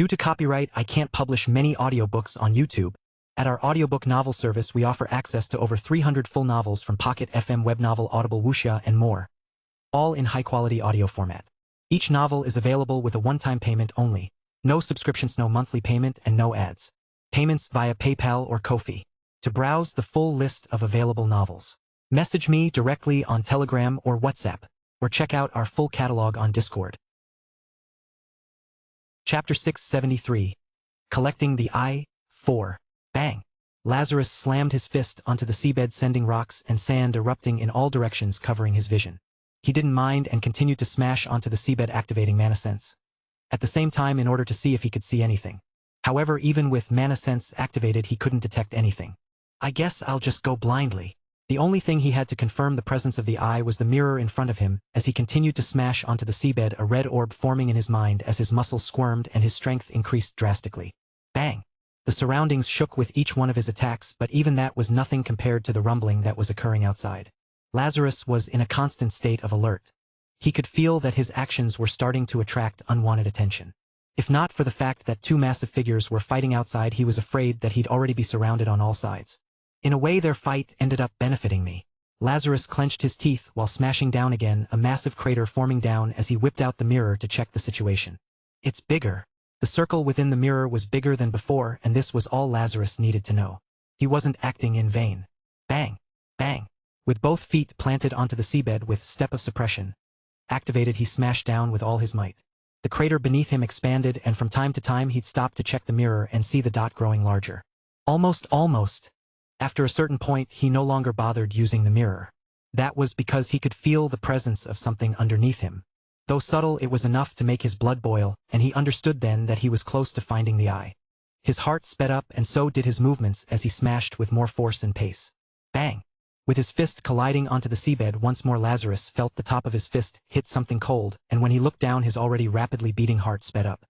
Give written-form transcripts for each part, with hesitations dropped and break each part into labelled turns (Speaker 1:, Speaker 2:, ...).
Speaker 1: Due to copyright, I can't publish many audiobooks on YouTube. At our audiobook novel service, we offer access to over 300 full novels from Pocket FM, Webnovel, Audible, Wuxia, and more, all in high-quality audio format. Each novel is available with a one-time payment only. No subscriptions, no monthly payment, and no ads. Payments via PayPal or Ko-fi. To browse the full list of available novels, message me directly on Telegram or WhatsApp, or check out our full catalog on Discord. Chapter 673. Collecting the Eye. 4. Bang! Lazarus slammed his fist onto the seabed, sending rocks and sand erupting in all directions, covering his vision. He didn't mind and continued to smash onto the seabed, activating Mana Sense at the same time in order to see if he could see anything. However, even with Mana Sense activated, he couldn't detect anything. I guess I'll just go blindly. The only thing he had to confirm the presence of the eye was the mirror in front of him. As he continued to smash onto the seabed, a red orb forming in his mind as his muscles squirmed and his strength increased drastically. Bang! The surroundings shook with each one of his attacks, but even that was nothing compared to the rumbling that was occurring outside. Lazarus was in a constant state of alert. He could feel that his actions were starting to attract unwanted attention. If not for the fact that two massive figures were fighting outside, he was afraid that he'd already be surrounded on all sides. In a way, their fight ended up benefiting me. Lazarus clenched his teeth while smashing down again, a massive crater forming down as he whipped out the mirror to check the situation. It's bigger. The circle within the mirror was bigger than before, and this was all Lazarus needed to know. He wasn't acting in vain. Bang! Bang! With both feet planted onto the seabed with Step of Suppression activated, he smashed down with all his might. The crater beneath him expanded, and from time to time he'd stop to check the mirror and see the dot growing larger. Almost. After a certain point, he no longer bothered using the mirror. That was because he could feel the presence of something underneath him. Though subtle, it was enough to make his blood boil, and he understood then that he was close to finding the eye. His heart sped up, and so did his movements as he smashed with more force and pace. Bang! With his fist colliding onto the seabed once more, Lazarus felt the top of his fist hit something cold, and when he looked down, his already rapidly beating heart sped up.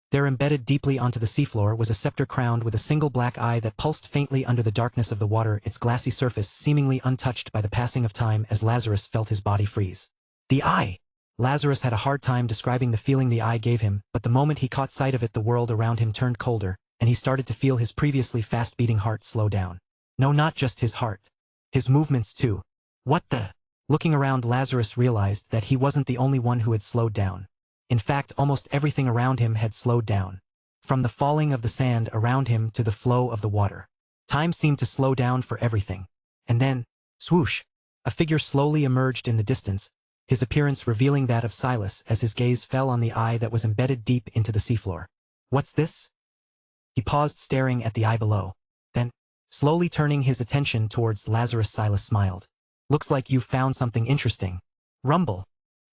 Speaker 1: There, embedded deeply onto the seafloor, was a scepter crowned with a single black eye that pulsed faintly under the darkness of the water, its glassy surface seemingly untouched by the passing of time as Lazarus felt his body freeze. The eye! Lazarus had a hard time describing the feeling the eye gave him, but the moment he caught sight of it, the world around him turned colder, and he started to feel his previously fast-beating heart slow down. No, not just his heart. His movements too. What the? Looking around, Lazarus realized that he wasn't the only one who had slowed down. In fact, almost everything around him had slowed down. From the falling of the sand around him to the flow of the water. Time seemed to slow down for everything. And then, swoosh! A figure slowly emerged in the distance, his appearance revealing that of Silas as his gaze fell on the eye that was embedded deep into the seafloor. What's this? He paused, staring at the eye below. Then, slowly turning his attention towards Lazarus, Silas smiled. Looks like you've found something interesting. Rumble.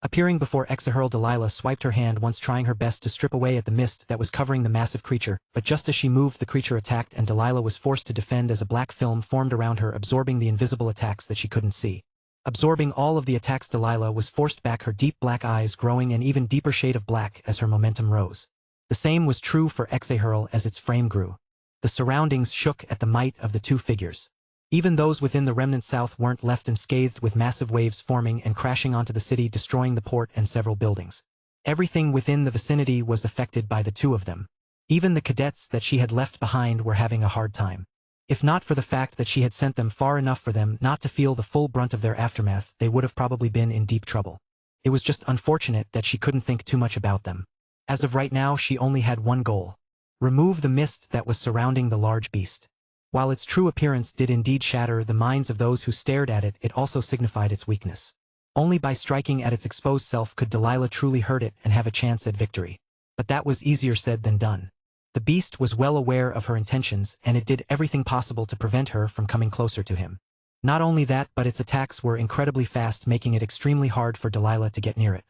Speaker 1: Appearing before Exahurl, Delilah swiped her hand once, trying her best to strip away at the mist that was covering the massive creature, but just as she moved, the creature attacked, and Delilah was forced to defend as a black film formed around her, absorbing the invisible attacks that she couldn't see. Absorbing all of the attacks, Delilah was forced back, her deep black eyes growing an even deeper shade of black as her momentum rose. The same was true for Exahurl as its frame grew. The surroundings shook at the might of the two figures. Even those within the remnant south weren't left unscathed, with massive waves forming and crashing onto the city, destroying the port and several buildings. Everything within the vicinity was affected by the two of them. Even the cadets that she had left behind were having a hard time. If not for the fact that she had sent them far enough for them not to feel the full brunt of their aftermath, they would have probably been in deep trouble. It was just unfortunate that she couldn't think too much about them. As of right now, she only had one goal: remove the mist that was surrounding the large beast. While its true appearance did indeed shatter the minds of those who stared at it, it also signified its weakness. Only by striking at its exposed self could Delilah truly hurt it and have a chance at victory. But that was easier said than done. The beast was well aware of her intentions, and it did everything possible to prevent her from coming closer to him. Not only that, but its attacks were incredibly fast, making it extremely hard for Delilah to get near it.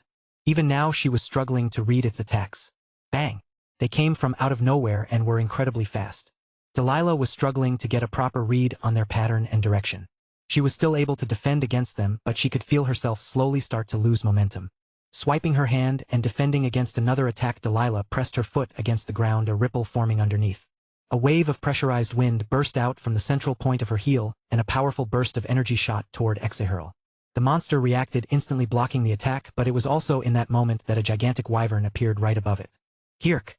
Speaker 1: Even now she was struggling to read its attacks. Bang! They came from out of nowhere and were incredibly fast. Delilah was struggling to get a proper read on their pattern and direction. She was still able to defend against them, but she could feel herself slowly start to lose momentum. Swiping her hand and defending against another attack, Delilah pressed her foot against the ground, a ripple forming underneath. A wave of pressurized wind burst out from the central point of her heel, and a powerful burst of energy shot toward Exahurl. The monster reacted, instantly blocking the attack, but it was also in that moment that a gigantic wyvern appeared right above it. Kirk!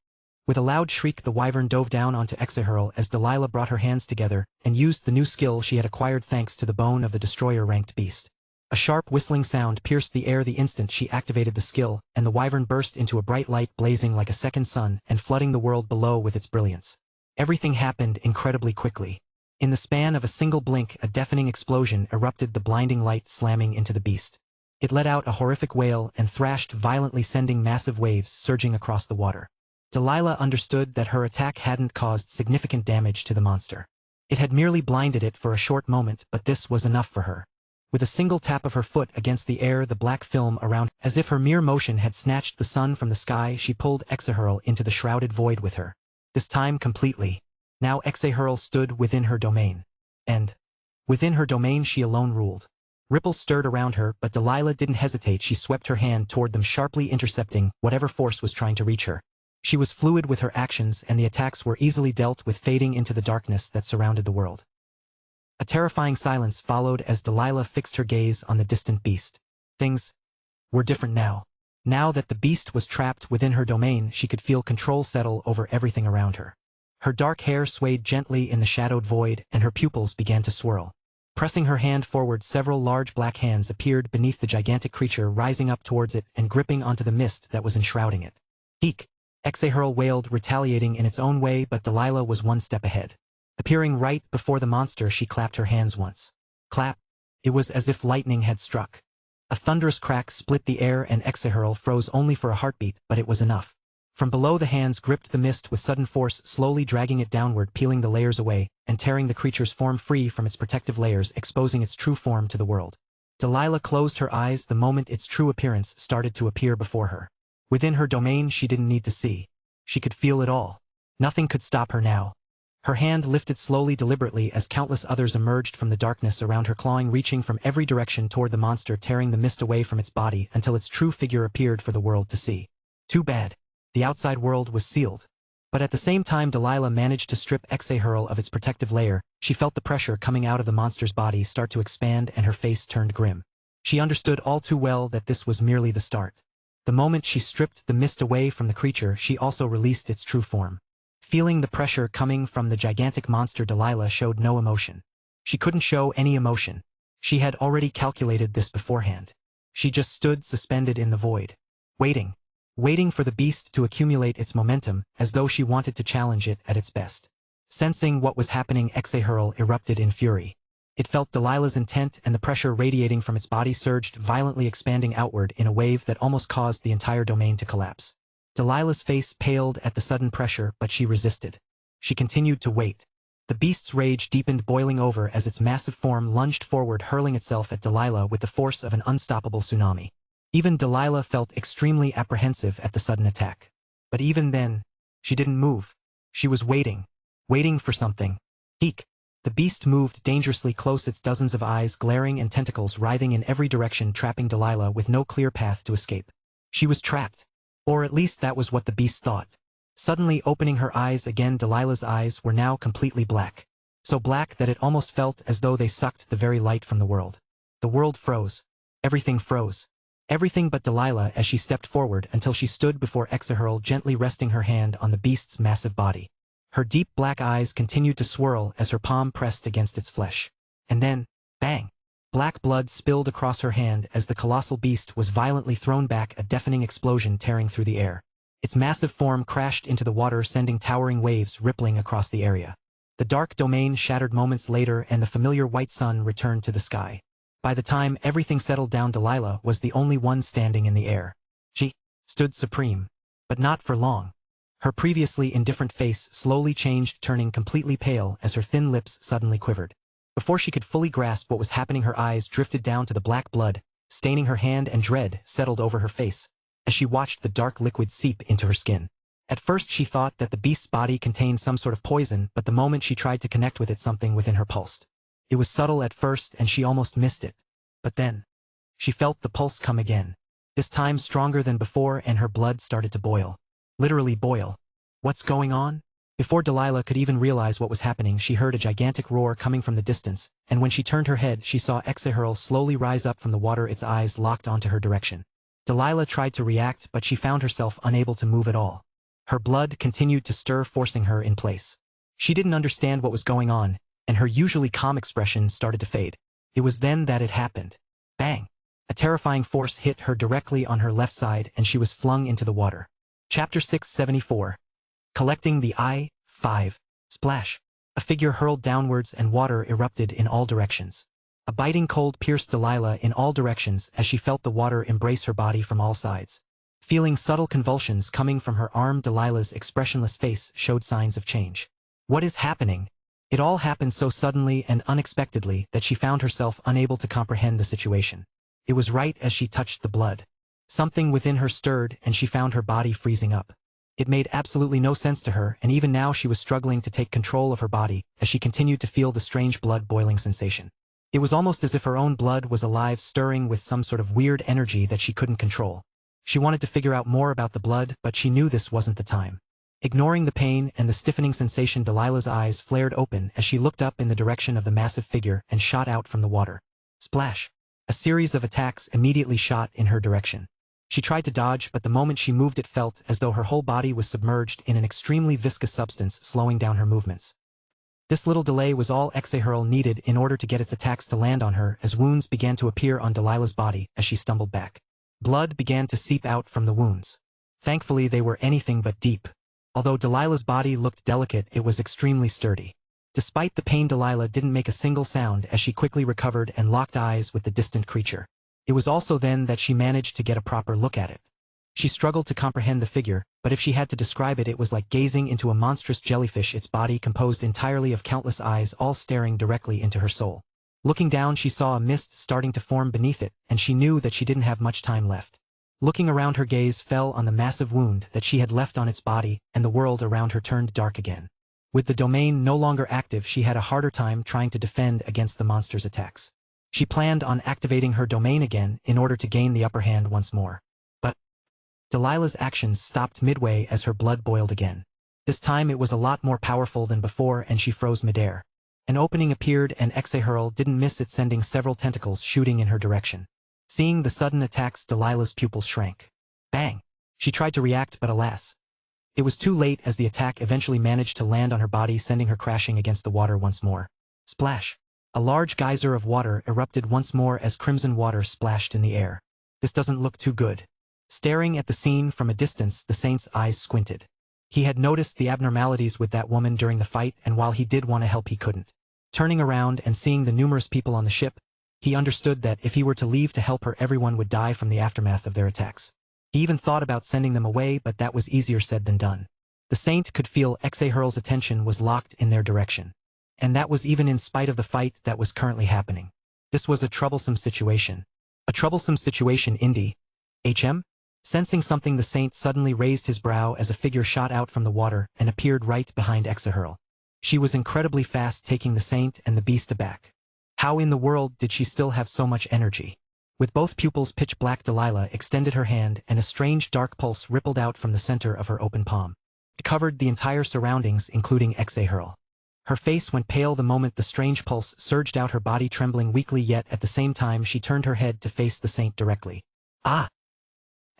Speaker 1: With a loud shriek, the wyvern dove down onto Exahurl as Delilah brought her hands together and used the new skill she had acquired thanks to the bone of the destroyer-ranked beast. A sharp whistling sound pierced the air the instant she activated the skill, and the wyvern burst into a bright light blazing like a second sun and flooding the world below with its brilliance. Everything happened incredibly quickly. In the span of a single blink, a deafening explosion erupted, the blinding light slamming into the beast. It let out a horrific wail and thrashed violently, sending massive waves surging across the water. Delilah understood that her attack hadn't caused significant damage to the monster. It had merely blinded it for a short moment, but this was enough for her. With a single tap of her foot against the air, the black film around, as if her mere motion had snatched the sun from the sky, she pulled Exahurl into the shrouded void with her. This time completely. Now Exahurl stood within her domain. And within her domain she alone ruled. Ripples stirred around her, but Delilah didn't hesitate. She swept her hand toward them, sharply intercepting whatever force was trying to reach her. She was fluid with her actions, and the attacks were easily dealt with, fading into the darkness that surrounded the world. A terrifying silence followed as Delilah fixed her gaze on the distant beast. Things were different now. Now that the beast was trapped within her domain, she could feel control settle over everything around her. Her dark hair swayed gently in the shadowed void, and her pupils began to swirl. Pressing her hand forward, several large black hands appeared beneath the gigantic creature, rising up towards it and gripping onto the mist that was enshrouding it. Eek! Exahurl wailed, retaliating in its own way, but Delilah was one step ahead. Appearing right before the monster, she clapped her hands once. Clap! It was as if lightning had struck. A thunderous crack split the air, and Exahurl froze only for a heartbeat, but it was enough. From below, the hands gripped the mist with sudden force, slowly dragging it downward, peeling the layers away, and tearing the creature's form free from its protective layers, exposing its true form to the world. Delilah closed her eyes the moment its true appearance started to appear before her. Within her domain, she didn't need to see. She could feel it all. Nothing could stop her now. Her hand lifted slowly, deliberately, as countless others emerged from the darkness around her, clawing, reaching from every direction toward the monster, tearing the mist away from its body until its true figure appeared for the world to see. Too bad. The outside world was sealed. But at the same time Delilah managed to strip Exahurl of its protective layer, she felt the pressure coming out of the monster's body start to expand, and her face turned grim. She understood all too well that this was merely the start. The moment she stripped the mist away from the creature, she also released its true form. Feeling the pressure coming from the gigantic monster, Delilah showed no emotion. She couldn't show any emotion. She had already calculated this beforehand. She just stood suspended in the void. Waiting for the beast to accumulate its momentum, as though she wanted to challenge it at its best. Sensing what was happening, Exahurl erupted in fury. It felt Delilah's intent, and the pressure radiating from its body surged, violently expanding outward in a wave that almost caused the entire domain to collapse. Delilah's face paled at the sudden pressure, but she resisted. She continued to wait. The beast's rage deepened, boiling over as its massive form lunged forward, hurling itself at Delilah with the force of an unstoppable tsunami. Even Delilah felt extremely apprehensive at the sudden attack. But even then, she didn't move. She was waiting for something. Eek! The beast moved dangerously close, its dozens of eyes glaring and tentacles writhing in every direction, trapping Delilah with no clear path to escape. She was trapped. Or at least that was what the beast thought. Suddenly opening her eyes again, Delilah's eyes were now completely black. So black that it almost felt as though they sucked the very light from the world. The world froze. Everything froze. Everything but Delilah, as she stepped forward until she stood before Exahurl, gently resting her hand on the beast's massive body. Her deep black eyes continued to swirl as her palm pressed against its flesh. And then, bang! Black blood spilled across her hand as the colossal beast was violently thrown back, a deafening explosion tearing through the air. Its massive form crashed into the water, sending towering waves rippling across the area. The dark domain shattered moments later, and the familiar white sun returned to the sky. By the time everything settled down, Delilah was the only one standing in the air. She stood supreme. But not for long. Her previously indifferent face slowly changed, turning completely pale as her thin lips suddenly quivered. Before she could fully grasp what was happening, her eyes drifted down to the black blood, staining her hand, and dread settled over her face as she watched the dark liquid seep into her skin. At first she thought that the beast's body contained some sort of poison, but the moment she tried to connect with it, something within her pulsed. It was subtle at first, and she almost missed it. But then, she felt the pulse come again. This time stronger than before, and her blood started to boil. Literally boil. What's going on? Before Delilah could even realize what was happening, she heard a gigantic roar coming from the distance, and when she turned her head, she saw Exahurl slowly rise up from the water, its eyes locked onto her direction. Delilah tried to react, but she found herself unable to move at all. Her blood continued to stir, forcing her in place. She didn't understand what was going on, and her usually calm expression started to fade. It was then that it happened. Bang! A terrifying force hit her directly on her left side and she was flung into the water. Chapter 674. Collecting the Eye. 5. Splash! A figure hurled downwards and water erupted in all directions. A biting cold pierced Delilah in all directions as she felt the water embrace her body from all sides. Feeling subtle convulsions coming from her arm, Delilah's expressionless face showed signs of change. What is happening? It all happened so suddenly and unexpectedly that she found herself unable to comprehend the situation. It was right as she touched the blood. Something within her stirred and she found her body freezing up. It made absolutely no sense to her, and even now she was struggling to take control of her body as she continued to feel the strange blood-boiling sensation. It was almost as if her own blood was alive, stirring with some sort of weird energy that she couldn't control. She wanted to figure out more about the blood, but she knew this wasn't the time. Ignoring the pain and the stiffening sensation, Delilah's eyes flared open as she looked up in the direction of the massive figure and shot out from the water. Splash! A series of attacks immediately shot in her direction. She tried to dodge, but the moment she moved it felt as though her whole body was submerged in an extremely viscous substance, slowing down her movements. This little delay was all Exahurl needed in order to get its attacks to land on her, as wounds began to appear on Delilah's body as she stumbled back. Blood began to seep out from the wounds. Thankfully they were anything but deep. Although Delilah's body looked delicate, it was extremely sturdy. Despite the pain, Delilah didn't make a single sound as she quickly recovered and locked eyes with the distant creature. It was also then that she managed to get a proper look at it. She struggled to comprehend the figure, but if she had to describe it, it was like gazing into a monstrous jellyfish, its body composed entirely of countless eyes, all staring directly into her soul. Looking down, she saw a mist starting to form beneath it, and she knew that she didn't have much time left. Looking around, her gaze fell on the massive wound that she had left on its body, and the world around her turned dark again. With the domain no longer active, she had a harder time trying to defend against the monster's attacks. She planned on activating her domain again in order to gain the upper hand once more. But Delilah's actions stopped midway as her blood boiled again. This time it was a lot more powerful than before, and she froze midair. An opening appeared and Exahurl didn't miss it, sending several tentacles shooting in her direction. Seeing the sudden attacks, Delilah's pupils shrank. Bang! She tried to react, but alas, it was too late as the attack eventually managed to land on her body, sending her crashing against the water once more. Splash! A large geyser of water erupted once more as crimson water splashed in the air. This doesn't look too good. Staring at the scene from a distance, the saint's eyes squinted. He had noticed the abnormalities with that woman during the fight, and while he did want to help, he couldn't. Turning around and seeing the numerous people on the ship, he understood that if he were to leave to help her, everyone would die from the aftermath of their attacks. He even thought about sending them away, but that was easier said than done. The saint could feel Exahurl's attention was locked in their direction. And that was even in spite of the fight that was currently happening. This was a troublesome situation. A troublesome situation indeed. HM? Sensing something, the saint suddenly raised his brow as a figure shot out from the water and appeared right behind Exahurl. She was incredibly fast, taking the saint and the beast aback. How in the world did she still have so much energy? With both pupils pitch black, Delilah extended her hand and a strange dark pulse rippled out from the center of her open palm. It covered the entire surroundings, including Exahurl. Her face went pale the moment the strange pulse surged out, her body trembling weakly, yet at the same time she turned her head to face the saint directly. Ah!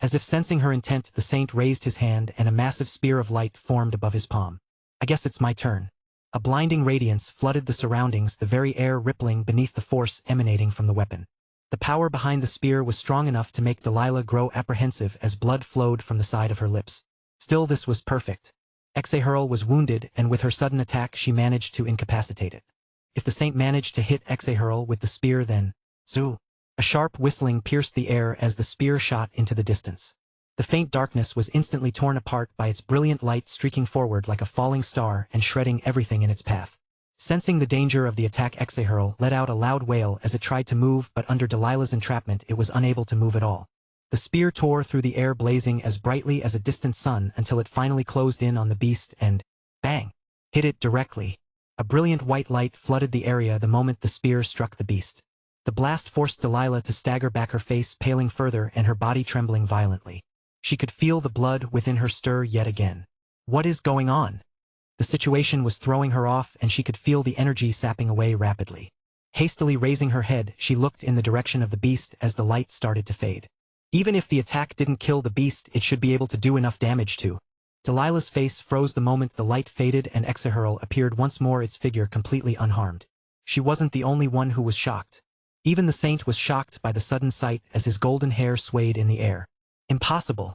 Speaker 1: As if sensing her intent, the saint raised his hand and a massive spear of light formed above his palm. I guess it's my turn. A blinding radiance flooded the surroundings, the very air rippling beneath the force emanating from the weapon. The power behind the spear was strong enough to make Delilah grow apprehensive as blood flowed from the side of her lips. Still, this was perfect. Exahurl was wounded, and with her sudden attack she managed to incapacitate it. If the saint managed to hit Exahurl with the spear, then zoo! A sharp whistling pierced the air as the spear shot into the distance. The faint darkness was instantly torn apart by its brilliant light, streaking forward like a falling star and shredding everything in its path. Sensing the danger of the attack, Exahurl let out a loud wail as it tried to move, but under Delilah's entrapment it was unable to move at all. The spear tore through the air, blazing as brightly as a distant sun until it finally closed in on the beast and, bang, hit it directly. A brilliant white light flooded the area the moment the spear struck the beast. The blast forced Delilah to stagger back, her face paling further and her body trembling violently. She could feel the blood within her stir yet again. What is going on? The situation was throwing her off, and she could feel the energy sapping away rapidly. Hastily raising her head, she looked in the direction of the beast as the light started to fade. Even if the attack didn't kill the beast, it should be able to do enough damage to Delilah's face froze the moment the light faded and Exahurl appeared once more, its figure completely unharmed. She wasn't the only one who was shocked. Even the saint was shocked by the sudden sight as his golden hair swayed in the air. Impossible.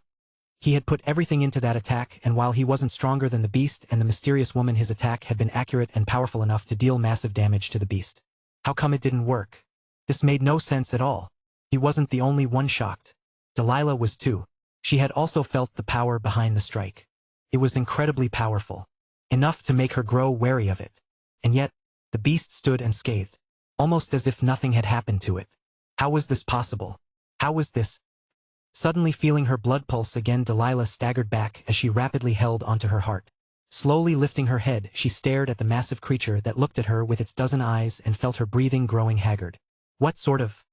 Speaker 1: He had put everything into that attack, and while he wasn't stronger than the beast and the mysterious woman, his attack had been accurate and powerful enough to deal massive damage to the beast. How come it didn't work? This made no sense at all. He wasn't the only one shocked. Delilah was too. She had also felt the power behind the strike. It was incredibly powerful. Enough to make her grow wary of it. And yet, the beast stood unscathed, almost as if nothing had happened to it. How was this possible? How was this? Suddenly feeling her blood pulse again, Delilah staggered back as she rapidly held onto her heart. Slowly lifting her head, she stared at the massive creature that looked at her with its dozen eyes and felt her breathing growing haggard. What sort of?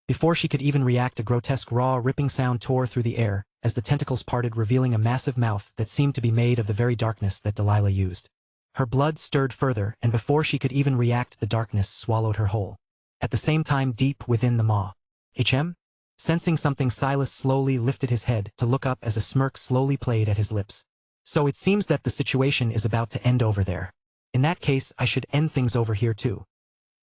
Speaker 1: Before she could even react, a grotesque raw ripping sound tore through the air as the tentacles parted, revealing a massive mouth that seemed to be made of the very darkness that Delilah used. Her blood stirred further, and before she could even react, the darkness swallowed her whole. At the same time, deep within the maw, Sensing something, Silas slowly lifted his head to look up as a smirk slowly played at his lips. So it seems that the situation is about to end over there. In that case, I should end things over here too.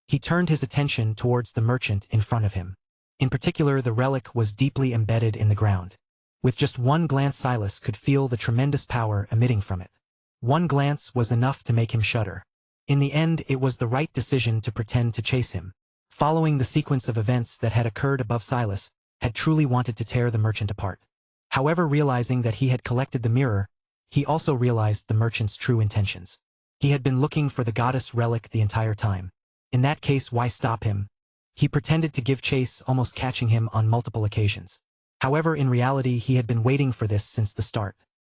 Speaker 1: He turned his attention towards the merchant in front of him. In particular, the relic was deeply embedded in the ground. With just one glance, Silas could feel the tremendous power emitting from it. One glance was enough to make him shudder. In the end, it was the right decision to pretend to chase him. Following the sequence of events that had occurred above, Silas had truly wanted to tear the merchant apart. However, realizing that he had collected the mirror, he also realized the merchant's true intentions. He had been looking for the goddess relic the entire time. In that case, why stop him? He pretended to give chase, almost catching him on multiple occasions. However, in reality, he had been waiting for this since the start.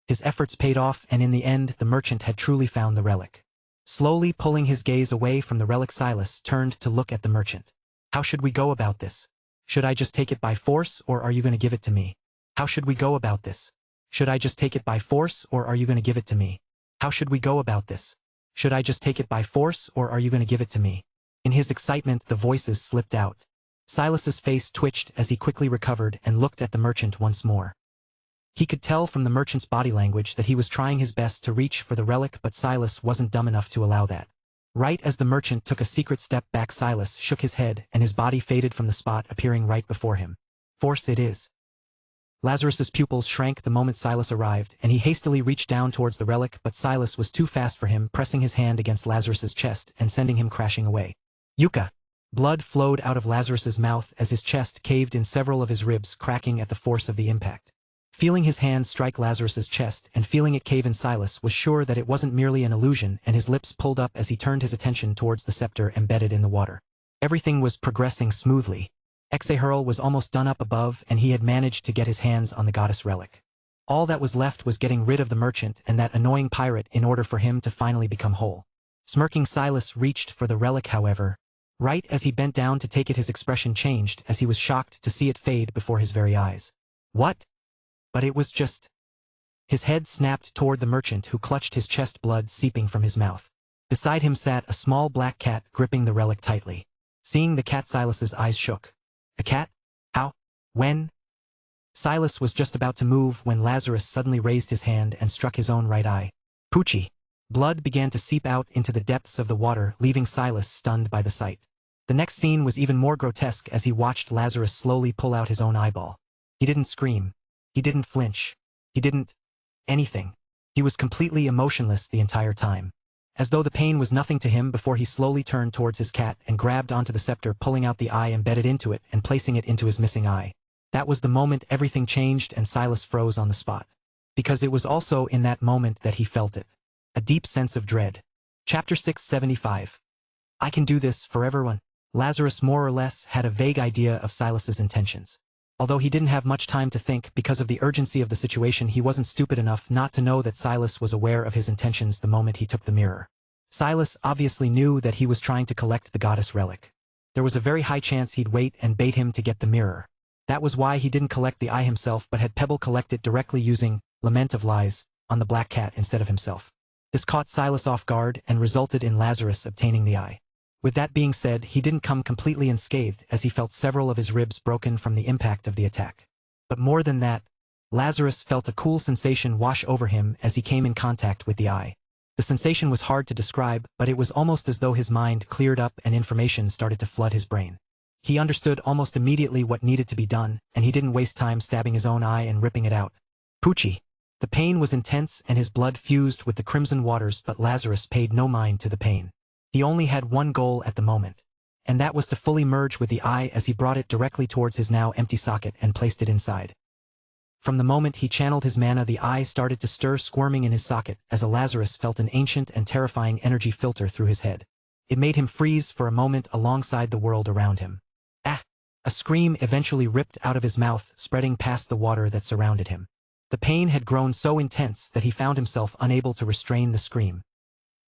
Speaker 1: His efforts paid off, and in the end, the merchant had truly found the relic. Slowly pulling his gaze away from the relic, Silas turned to look at the merchant. How should we go about this? Should I just take it by force, or are you going to give it to me? How should we go about this? Should I just take it by force, or are you going to give it to me? How should we go about this? Should I just take it by force, or are you going to give it to me? In his excitement, the voices slipped out. Silas's face twitched as he quickly recovered and looked at the merchant once more. He could tell from the merchant's body language that he was trying his best to reach for the relic, but Silas wasn't dumb enough to allow that. Right as the merchant took a secret step back, Silas shook his head and his body faded from the spot appearing right before him. Force it is. Lazarus's pupils shrank the moment Silas arrived, and he hastily reached down towards the relic, but Silas was too fast for him, pressing his hand against Lazarus's chest and sending him crashing away. Yucca! Blood flowed out of Lazarus's mouth as his chest caved in, several of his ribs cracking at the force of the impact. Feeling his hand strike Lazarus's chest and feeling it cave in, Silas was sure that it wasn't merely an illusion, and his lips pulled up as he turned his attention towards the scepter embedded in the water. Everything was progressing smoothly. Exahurl was almost done up above, and he had managed to get his hands on the goddess relic. All that was left was getting rid of the merchant and that annoying pirate in order for him to finally become whole. Smirking, Silas reached for the relic, however. Right as he bent down to take it, his expression changed as he was shocked to see it fade before his very eyes. What? But it was just... His head snapped toward the merchant, who clutched his chest, blood seeping from his mouth. Beside him sat a small black cat, gripping the relic tightly. Seeing the cat, Silas's eyes shook. A cat? How? When? Silas was just about to move when Lazarus suddenly raised his hand and struck his own right eye. Poochie! Blood began to seep out into the depths of the water, leaving Silas stunned by the sight. The next scene was even more grotesque as he watched Lazarus slowly pull out his own eyeball. He didn't scream. He didn't flinch. He didn't... anything. He was completely emotionless the entire time. As though the pain was nothing to him, before he slowly turned towards his cat and grabbed onto the scepter, pulling out the eye embedded into it and placing it into his missing eye. That was the moment everything changed, and Silas froze on the spot. Because it was also in that moment that he felt it. A deep sense of dread. Chapter 675. I can do this for everyone. Lazarus more or less had a vague idea of Silas's intentions. Although he didn't have much time to think because of the urgency of the situation, he wasn't stupid enough not to know that Silas was aware of his intentions the moment he took the mirror. Silas obviously knew that he was trying to collect the goddess relic. There was a very high chance he'd wait and bait him to get the mirror. That was why he didn't collect the eye himself, but had Pebble collect it directly using Lament of Lies on the black cat instead of himself. This caught Silas off guard and resulted in Lazarus obtaining the eye. With that being said, he didn't come completely unscathed, as he felt several of his ribs broken from the impact of the attack. But more than that, Lazarus felt a cool sensation wash over him as he came in contact with the eye. The sensation was hard to describe, but it was almost as though his mind cleared up and information started to flood his brain. He understood almost immediately what needed to be done, and he didn't waste time stabbing his own eye and ripping it out. Poochie. The pain was intense and his blood fused with the crimson waters, but Lazarus paid no mind to the pain. He only had one goal at the moment, and that was to fully merge with the eye as he brought it directly towards his now empty socket and placed it inside. From the moment he channeled his mana, the eye started to stir, squirming in his socket, as Lazarus felt an ancient and terrifying energy filter through his head. It made him freeze for a moment alongside the world around him. Ah! A scream eventually ripped out of his mouth, spreading past the water that surrounded him. The pain had grown so intense that he found himself unable to restrain the scream.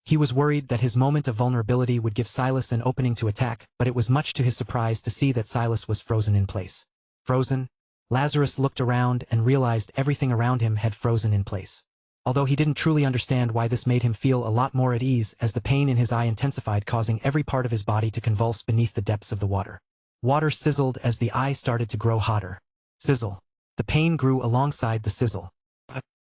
Speaker 1: He was worried that his moment of vulnerability would give Silas an opening to attack, but it was much to his surprise to see that Silas was frozen in place. Frozen? Lazarus looked around and realized everything around him had frozen in place. Although he didn't truly understand why this made him feel a lot more at ease as the pain in his eye intensified, causing every part of his body to convulse beneath the depths of the water. Water sizzled as the eye started to grow hotter. Sizzle. The pain grew alongside the sizzle.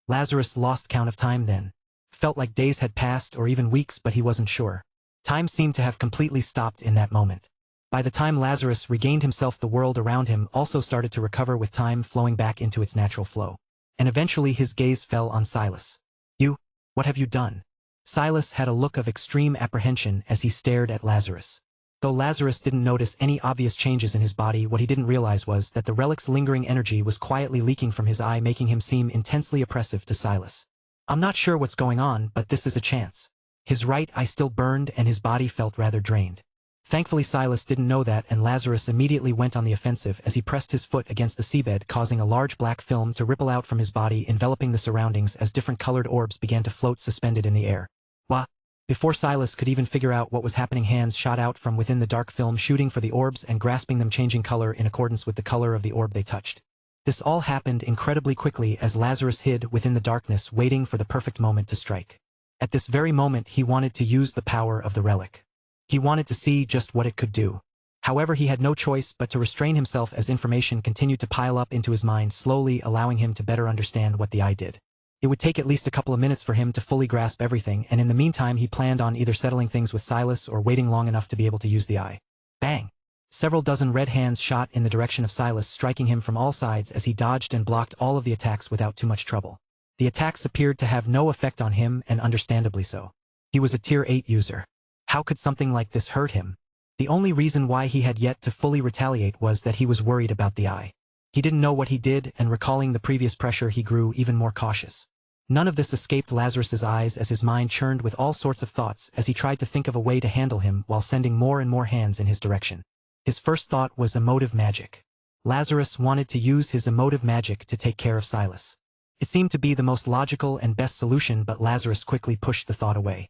Speaker 1: Lazarus lost count of time then. Felt like days had passed or even weeks, but he wasn't sure. Time seemed to have completely stopped in that moment. By the time Lazarus regained himself, the world around him also started to recover, with time flowing back into its natural flow. And eventually his gaze fell on Silas. "You? What have you done?" Silas had a look of extreme apprehension as he stared at Lazarus. Though Lazarus didn't notice any obvious changes in his body, what he didn't realize was that the relic's lingering energy was quietly leaking from his eye, making him seem intensely oppressive to Silas. "I'm not sure what's going on, but this is a chance." His right eye still burned and his body felt rather drained. Thankfully Silas didn't know that, and Lazarus immediately went on the offensive as he pressed his foot against the seabed, causing a large black film to ripple out from his body, enveloping the surroundings as different colored orbs began to float suspended in the air. Wah! Before Silas could even figure out what was happening, hands shot out from within the dark film, shooting for the orbs and grasping them, changing color in accordance with the color of the orb they touched. This all happened incredibly quickly as Lazarus hid within the darkness, waiting for the perfect moment to strike. At this very moment he wanted to use the power of the relic. He wanted to see just what it could do. However, he had no choice but to restrain himself as information continued to pile up into his mind, slowly allowing him to better understand what the eye did. It would take at least a couple of minutes for him to fully grasp everything, and in the meantime he planned on either settling things with Silas or waiting long enough to be able to use the eye. Bang! Several dozen red hands shot in the direction of Silas, striking him from all sides as he dodged and blocked all of the attacks without too much trouble. The attacks appeared to have no effect on him, and understandably so. He was a Tier 8 user. How could something like this hurt him? The only reason why he had yet to fully retaliate was that he was worried about the eye. He didn't know what he did, and recalling the previous pressure he grew even more cautious. None of this escaped Lazarus's eyes as his mind churned with all sorts of thoughts as he tried to think of a way to handle him while sending more and more hands in his direction. His first thought was emotive magic. Lazarus wanted to use his emotive magic to take care of Silas. It seemed to be the most logical and best solution, but Lazarus quickly pushed the thought away.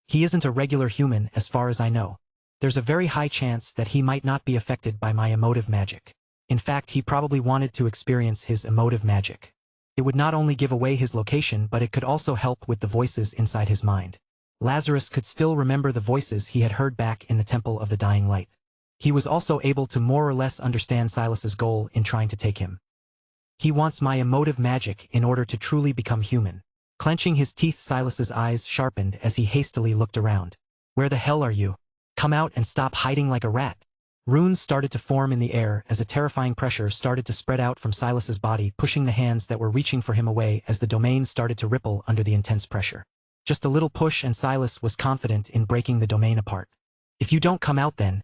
Speaker 1: "He isn't a regular human as far as I know. There's a very high chance that he might not be affected by my emotive magic. In fact, he probably wanted to experience his emotive magic. It would not only give away his location, but it could also help with the voices inside his mind." Lazarus could still remember the voices he had heard back in the Temple of the Dying Light. He was also able to more or less understand Silas's goal in trying to take him. "He wants my emotive magic in order to truly become human." Clenching his teeth, Silas's eyes sharpened as he hastily looked around. "Where the hell are you? Come out and stop hiding like a rat." Runes started to form in the air as a terrifying pressure started to spread out from Silas's body, pushing the hands that were reaching for him away as the domain started to ripple under the intense pressure. Just a little push and Silas was confident in breaking the domain apart. "If you don't come out then..."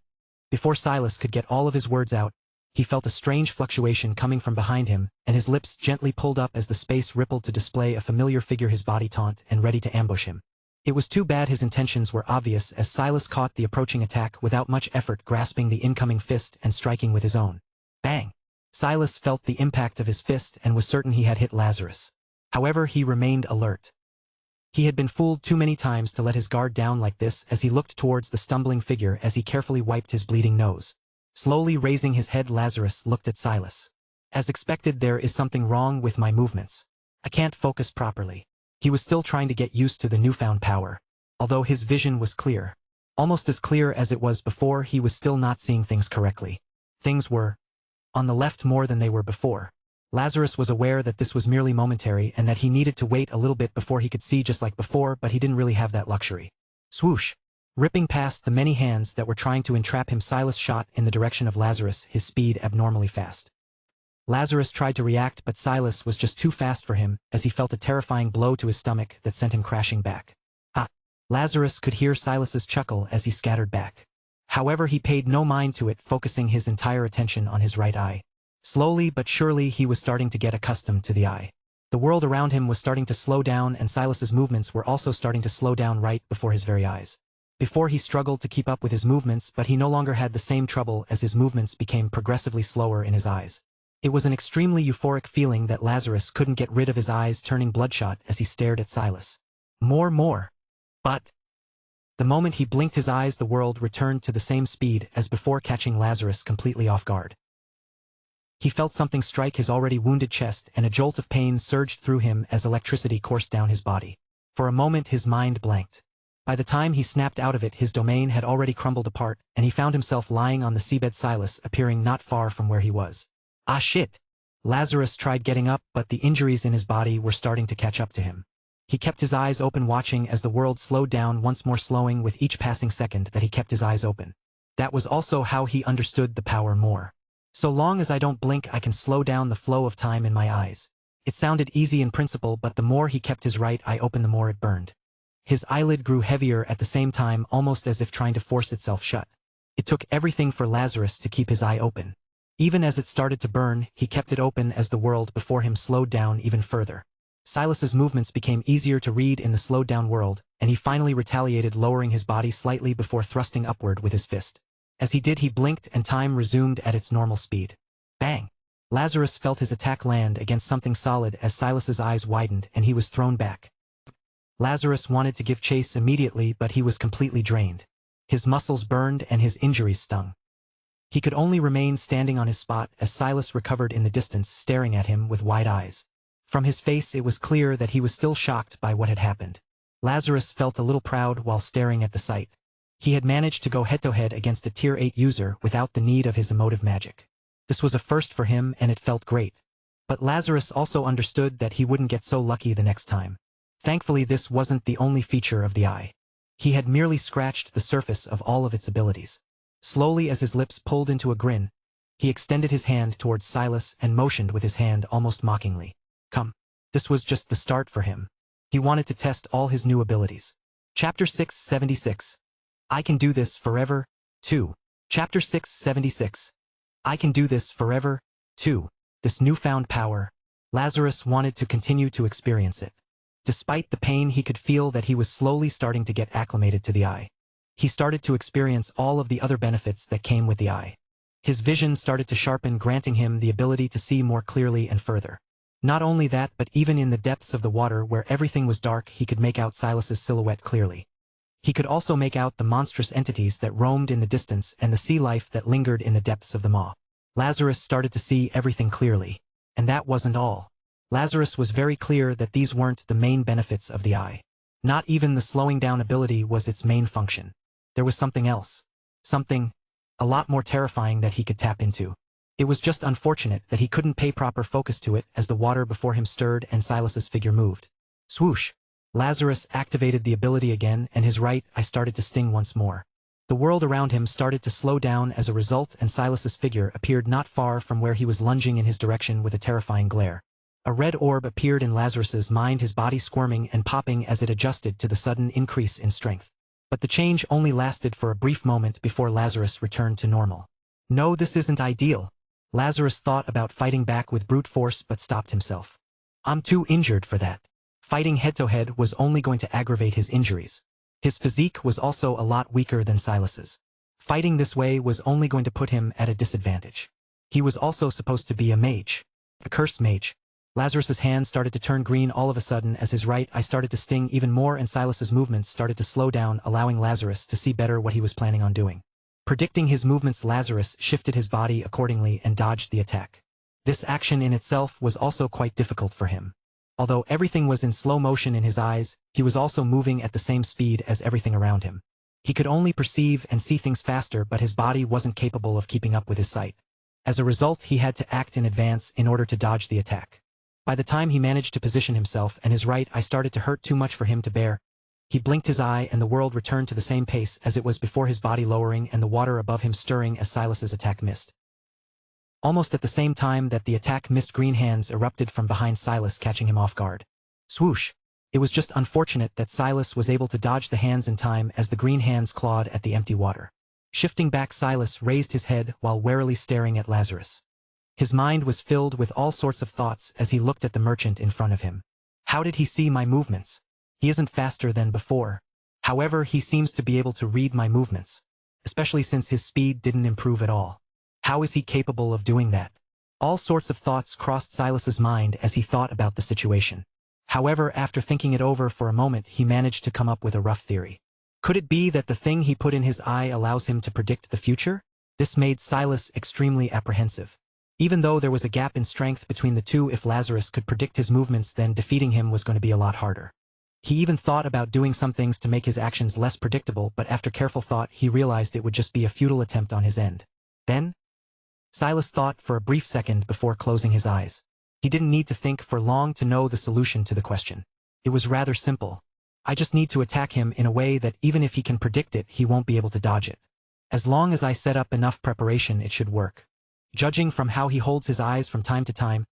Speaker 1: Before Silas could get all of his words out, he felt a strange fluctuation coming from behind him, and his lips gently pulled up as the space rippled to display a familiar figure, his body taut and ready to ambush him. It was too bad his intentions were obvious as Silas caught the approaching attack without much effort, grasping the incoming fist and striking with his own. Bang! Silas felt the impact of his fist and was certain he had hit Lazarus. However, he remained alert. He had been fooled too many times to let his guard down like this as he looked towards the stumbling figure as he carefully wiped his bleeding nose. Slowly raising his head, Lazarus looked at Silas. "As expected, there is something wrong with my movements. I can't focus properly." He was still trying to get used to the newfound power. Although his vision was clear, almost as clear as it was before, he was still not seeing things correctly. Things were on the left more than they were before. Lazarus was aware that this was merely momentary and that he needed to wait a little bit before he could see just like before, but he didn't really have that luxury. Swoosh! Ripping past the many hands that were trying to entrap him, Silas shot in the direction of Lazarus, his speed abnormally fast. Lazarus tried to react, but Silas was just too fast for him, as he felt a terrifying blow to his stomach that sent him crashing back. Ah! Lazarus could hear Silas's chuckle as he scattered back. However, he paid no mind to it, focusing his entire attention on his right eye. Slowly but surely he was starting to get accustomed to the eye. The world around him was starting to slow down, and Silas's movements were also starting to slow down right before his very eyes. Before, he struggled to keep up with his movements, but he no longer had the same trouble as his movements became progressively slower in his eyes. It was an extremely euphoric feeling that Lazarus couldn't get rid of, his eyes turning bloodshot as he stared at Silas. More. But the moment he blinked his eyes, the world returned to the same speed as before, catching Lazarus completely off guard. He felt something strike his already wounded chest, and a jolt of pain surged through him as electricity coursed down his body. For a moment his mind blanked. By the time he snapped out of it, his domain had already crumbled apart, and he found himself lying on the seabed, Silas appearing not far from where he was. Ah shit! Lazarus tried getting up, but the injuries in his body were starting to catch up to him. He kept his eyes open, watching as the world slowed down once more, slowing with each passing second that he kept his eyes open. That was also how he understood the power more. So long as I don't blink, I can slow down the flow of time in my eyes. It sounded easy in principle, but the more he kept his right eye open, the more it burned. His eyelid grew heavier at the same time, almost as if trying to force itself shut. It took everything for Lazarus to keep his eye open. Even as it started to burn, he kept it open as the world before him slowed down even further. Silas's movements became easier to read in the slowed down world, and he finally retaliated, lowering his body slightly before thrusting upward with his fist. As he did, he blinked and time resumed at its normal speed. Bang! Lazarus felt his attack land against something solid as Silas's eyes widened and he was thrown back. Lazarus wanted to give chase immediately, but he was completely drained. His muscles burned and his injuries stung. He could only remain standing on his spot as Silas recovered in the distance, staring at him with wide eyes. From his face it was clear that he was still shocked by what had happened. Lazarus felt a little proud while staring at the sight. He had managed to go head-to-head against a Tier 8 user without the need of his emotive magic. This was a first for him, and it felt great. But Lazarus also understood that he wouldn't get so lucky the next time. Thankfully, this wasn't the only feature of the eye. He had merely scratched the surface of all of its abilities. Slowly, as his lips pulled into a grin, he extended his hand towards Silas and motioned with his hand almost mockingly. Come. This was just the start for him. He wanted to test all his new abilities. Chapter 676. I can do this forever, too. Chapter 676. I can do this forever, too. This newfound power. Lazarus wanted to continue to experience it. Despite the pain, he could feel that he was slowly starting to get acclimated to the eye. He started to experience all of the other benefits that came with the eye. His vision started to sharpen, granting him the ability to see more clearly and further. Not only that, but even in the depths of the water where everything was dark, he could make out Silas's silhouette clearly. He could also make out the monstrous entities that roamed in the distance and the sea life that lingered in the depths of the maw. Lazarus started to see everything clearly. And that wasn't all. Lazarus was very clear that these weren't the main benefits of the eye. Not even the slowing down ability was its main function. There was something else. Something a lot more terrifying that he could tap into. It was just unfortunate that he couldn't pay proper focus to it as the water before him stirred and Silas's figure moved. Swoosh! Lazarus activated the ability again, and his right eye started to sting once more. The world around him started to slow down as a result, and Silas's figure appeared not far from where he was, lunging in his direction with a terrifying glare. A red orb appeared in Lazarus's mind, his body squirming and popping as it adjusted to the sudden increase in strength. But the change only lasted for a brief moment before Lazarus returned to normal. No, this isn't ideal. Lazarus thought about fighting back with brute force but stopped himself. I'm too injured for that. Fighting head-to-head was only going to aggravate his injuries. His physique was also a lot weaker than Silas's. Fighting this way was only going to put him at a disadvantage. He was also supposed to be a mage. A cursed mage. Lazarus's hands started to turn green all of a sudden as his right eye started to sting even more, and Silas's movements started to slow down, allowing Lazarus to see better what he was planning on doing. Predicting his movements, Lazarus shifted his body accordingly and dodged the attack. This action in itself was also quite difficult for him. Although everything was in slow motion in his eyes, he was also moving at the same speed as everything around him. He could only perceive and see things faster, but his body wasn't capable of keeping up with his sight. As a result, he had to act in advance in order to dodge the attack. By the time he managed to position himself and his right eye started to hurt too much for him to bear, he blinked his eye and the world returned to the same pace as it was before, his body lowering and the water above him stirring as Silas's attack missed. Almost at the same time that the attack missed, green hands erupted from behind Silas, catching him off guard. Swoosh! It was just unfortunate that Silas was able to dodge the hands in time as the green hands clawed at the empty water. Shifting back, Silas raised his head while warily staring at Lazarus. His mind was filled with all sorts of thoughts as he looked at the merchant in front of him. How did he see my movements? He isn't faster than before. However, he seems to be able to read my movements, especially since his speed didn't improve at all. How is he capable of doing that? All sorts of thoughts crossed Silas's mind as he thought about the situation. However, after thinking it over for a moment, he managed to come up with a rough theory. Could it be that the thing he put in his eye allows him to predict the future? This made Silas extremely apprehensive. Even though there was a gap in strength between the two, if Lazarus could predict his movements, then defeating him was going to be a lot harder. He even thought about doing some things to make his actions less predictable, but after careful thought, he realized it would just be a futile attempt on his end. Then, Silas thought for a brief second before closing his eyes. He didn't need to think for long to know the solution to the question. It was rather simple. I just need to attack him in a way that even if he can predict it, he won't be able to dodge it. As long as I set up enough preparation, it should work. Judging from how he holds his eyes from time to time,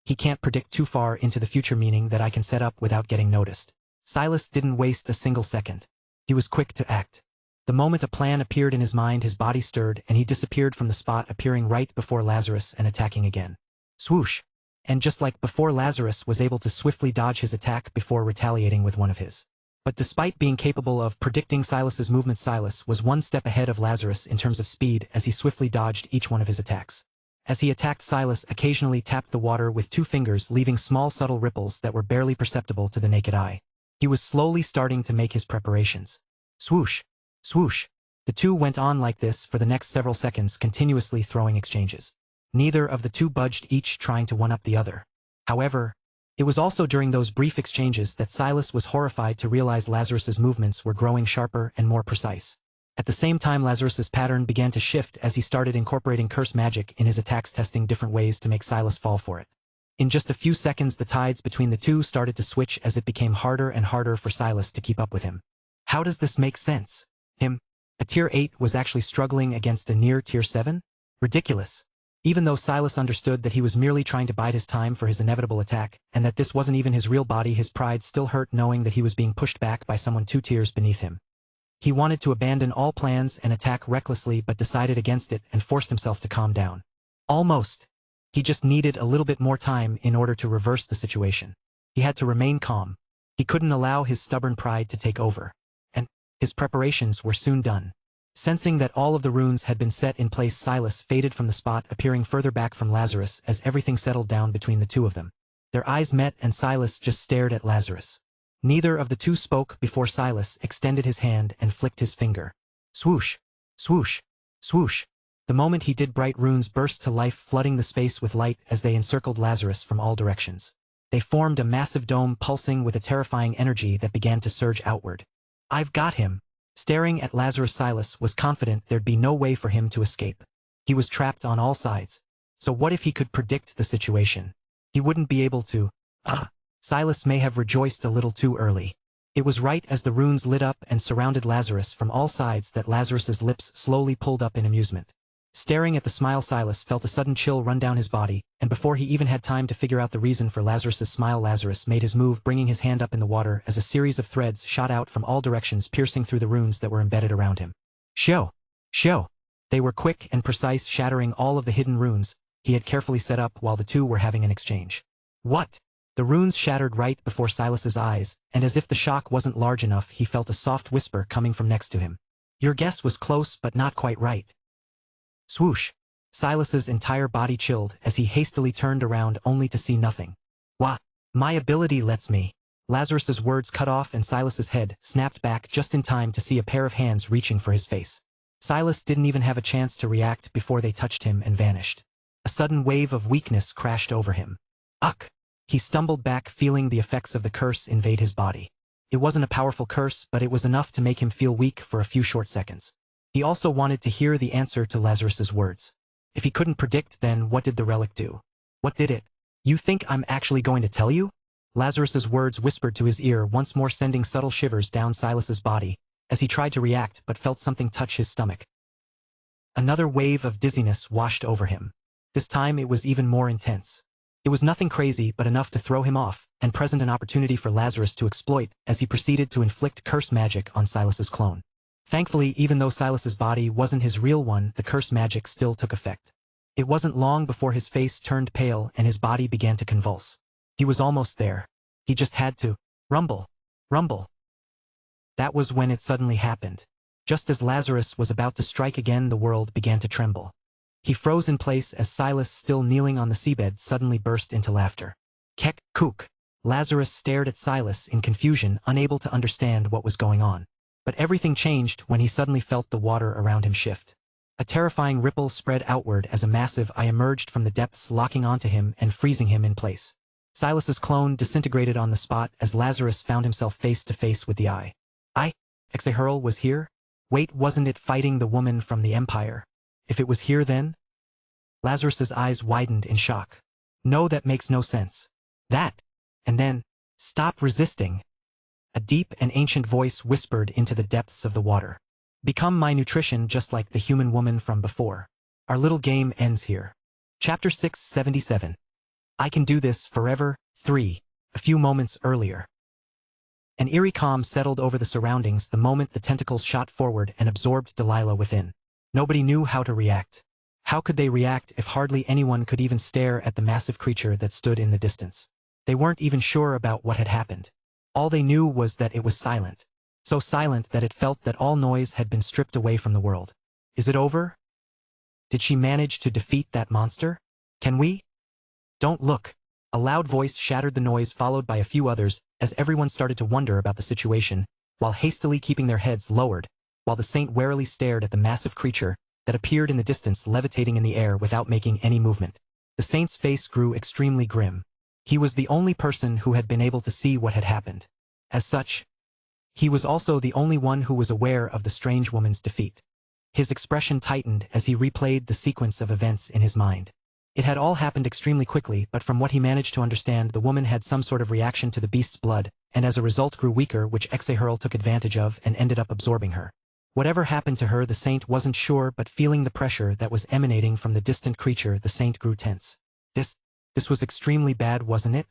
Speaker 1: he can't predict too far into the future, meaning that I can set up without getting noticed. Silas didn't waste a single second. He was quick to act. The moment a plan appeared in his mind, his body stirred and he disappeared from the spot, appearing right before Lazarus and attacking again. Swoosh! And just like before, Lazarus was able to swiftly dodge his attack before retaliating with one of his. But despite being capable of predicting Silas's movements, Silas was one step ahead of Lazarus in terms of speed as he swiftly dodged each one of his attacks. As he attacked, Silas occasionally tapped the water with 2 fingers, leaving small subtle ripples that were barely perceptible to the naked eye. He was slowly starting to make his preparations. Swoosh! Swoosh! The two went on like this for the next several seconds, continuously throwing exchanges. Neither of the two budged, each trying to one-up the other. However, it was also during those brief exchanges that Silas was horrified to realize Lazarus's movements were growing sharper and more precise. At the same time, Lazarus's pattern began to shift as he started incorporating curse magic in his attacks, testing different ways to make Silas fall for it. In just a few seconds, the tides between the two started to switch as it became harder and harder for Silas to keep up with him. How does this make sense? A tier 8 was actually struggling against a near tier 7? Ridiculous. Even though Silas understood that he was merely trying to bide his time for his inevitable attack, and that this wasn't even his real body, his pride still hurt knowing that he was being pushed back by someone 2 tiers beneath him. He wanted to abandon all plans and attack recklessly, but decided against it and forced himself to calm down. Almost. He just needed a little bit more time in order to reverse the situation. He had to remain calm. He couldn't allow his stubborn pride to take over. And his preparations were soon done. Sensing that all of the runes had been set in place, Silas faded from the spot, appearing further back from Lazarus as everything settled down between the two of them. Their eyes met and Silas just stared at Lazarus. Neither of the two spoke before Silas extended his hand and flicked his finger. Swoosh! Swoosh! Swoosh! The moment he did, bright runes burst to life, flooding the space with light as they encircled Lazarus from all directions. They formed a massive dome pulsing with a terrifying energy that began to surge outward. I've got him! Staring at Lazarus, Silas was confident there'd be no way for him to escape. He was trapped on all sides. So what if he could predict the situation? He wouldn't be able to. Silas may have rejoiced a little too early. It was right as the runes lit up and surrounded Lazarus from all sides that Lazarus's lips slowly pulled up in amusement. Staring at the smile, Silas felt a sudden chill run down his body, and before he even had time to figure out the reason for Lazarus's smile, Lazarus made his move, bringing his hand up in the water as a series of threads shot out from all directions, piercing through the runes that were embedded around him. Show! Show! They were quick and precise, shattering all of the hidden runes he had carefully set up while the two were having an exchange. What? The runes shattered right before Silas's eyes, and as if the shock wasn't large enough, he felt a soft whisper coming from next to him. Your guess was close, but not quite right. Swoosh! Silas's entire body chilled as he hastily turned around only to see nothing. Wah! My ability lets me. Lazarus's words cut off and Silas's head snapped back just in time to see a pair of hands reaching for his face. Silas didn't even have a chance to react before they touched him and vanished. A sudden wave of weakness crashed over him. Uck! He stumbled back, feeling the effects of the curse invade his body. It wasn't a powerful curse, but it was enough to make him feel weak for a few short seconds. He also wanted to hear the answer to Lazarus's words. If he couldn't predict, then what did the relic do? What did it? You think I'm actually going to tell you? Lazarus's words whispered to his ear, once more sending subtle shivers down Silas's body, as he tried to react but felt something touch his stomach. Another wave of dizziness washed over him. This time it was even more intense. It was nothing crazy but enough to throw him off, and present an opportunity for Lazarus to exploit as he proceeded to inflict curse magic on Silas's clone. Thankfully, even though Silas's body wasn't his real one, the curse magic still took effect. It wasn't long before his face turned pale and his body began to convulse. He was almost there. He just had to. Rumble. Rumble. That was when it suddenly happened. Just as Lazarus was about to strike again, the world began to tremble. He froze in place as Silas, still kneeling on the seabed, suddenly burst into laughter. Kek, kook. Lazarus stared at Silas in confusion, unable to understand what was going on. But everything changed when he suddenly felt the water around him shift. A terrifying ripple spread outward as a massive eye emerged from the depths, locking onto him and freezing him in place. Silas's clone disintegrated on the spot as Lazarus found himself face to face with the eye. Exahurl was here? Wait, wasn't it fighting the woman from the Empire? If it was here then? Lazarus's eyes widened in shock. No, that makes no sense. That. And then, stop resisting. A deep and ancient voice whispered into the depths of the water. Become my nutrition just like the human woman from before. Our little game ends here. Chapter 677. I can do this forever. 3. A few moments earlier. An eerie calm settled over the surroundings the moment the tentacles shot forward and absorbed Delilah within. Nobody knew how to react. How could they react if hardly anyone could even stare at the massive creature that stood in the distance? They weren't even sure about what had happened. All they knew was that it was silent. So silent that it felt that all noise had been stripped away from the world. Is it over? Did she manage to defeat that monster? Can we? Don't look. A loud voice shattered the noise, followed by a few others, as everyone started to wonder about the situation, while hastily keeping their heads lowered, while the saint warily stared at the massive creature that appeared in the distance, levitating in the air without making any movement. The saint's face grew extremely grim. He was the only person who had been able to see what had happened. As such, he was also the only one who was aware of the strange woman's defeat. His expression tightened as he replayed the sequence of events in his mind. It had all happened extremely quickly, but from what he managed to understand, the woman had some sort of reaction to the beast's blood, and as a result grew weaker, which Exahurl took advantage of and ended up absorbing her. Whatever happened to her, the saint wasn't sure, but feeling the pressure that was emanating from the distant creature, the saint grew tense. This was extremely bad, wasn't it?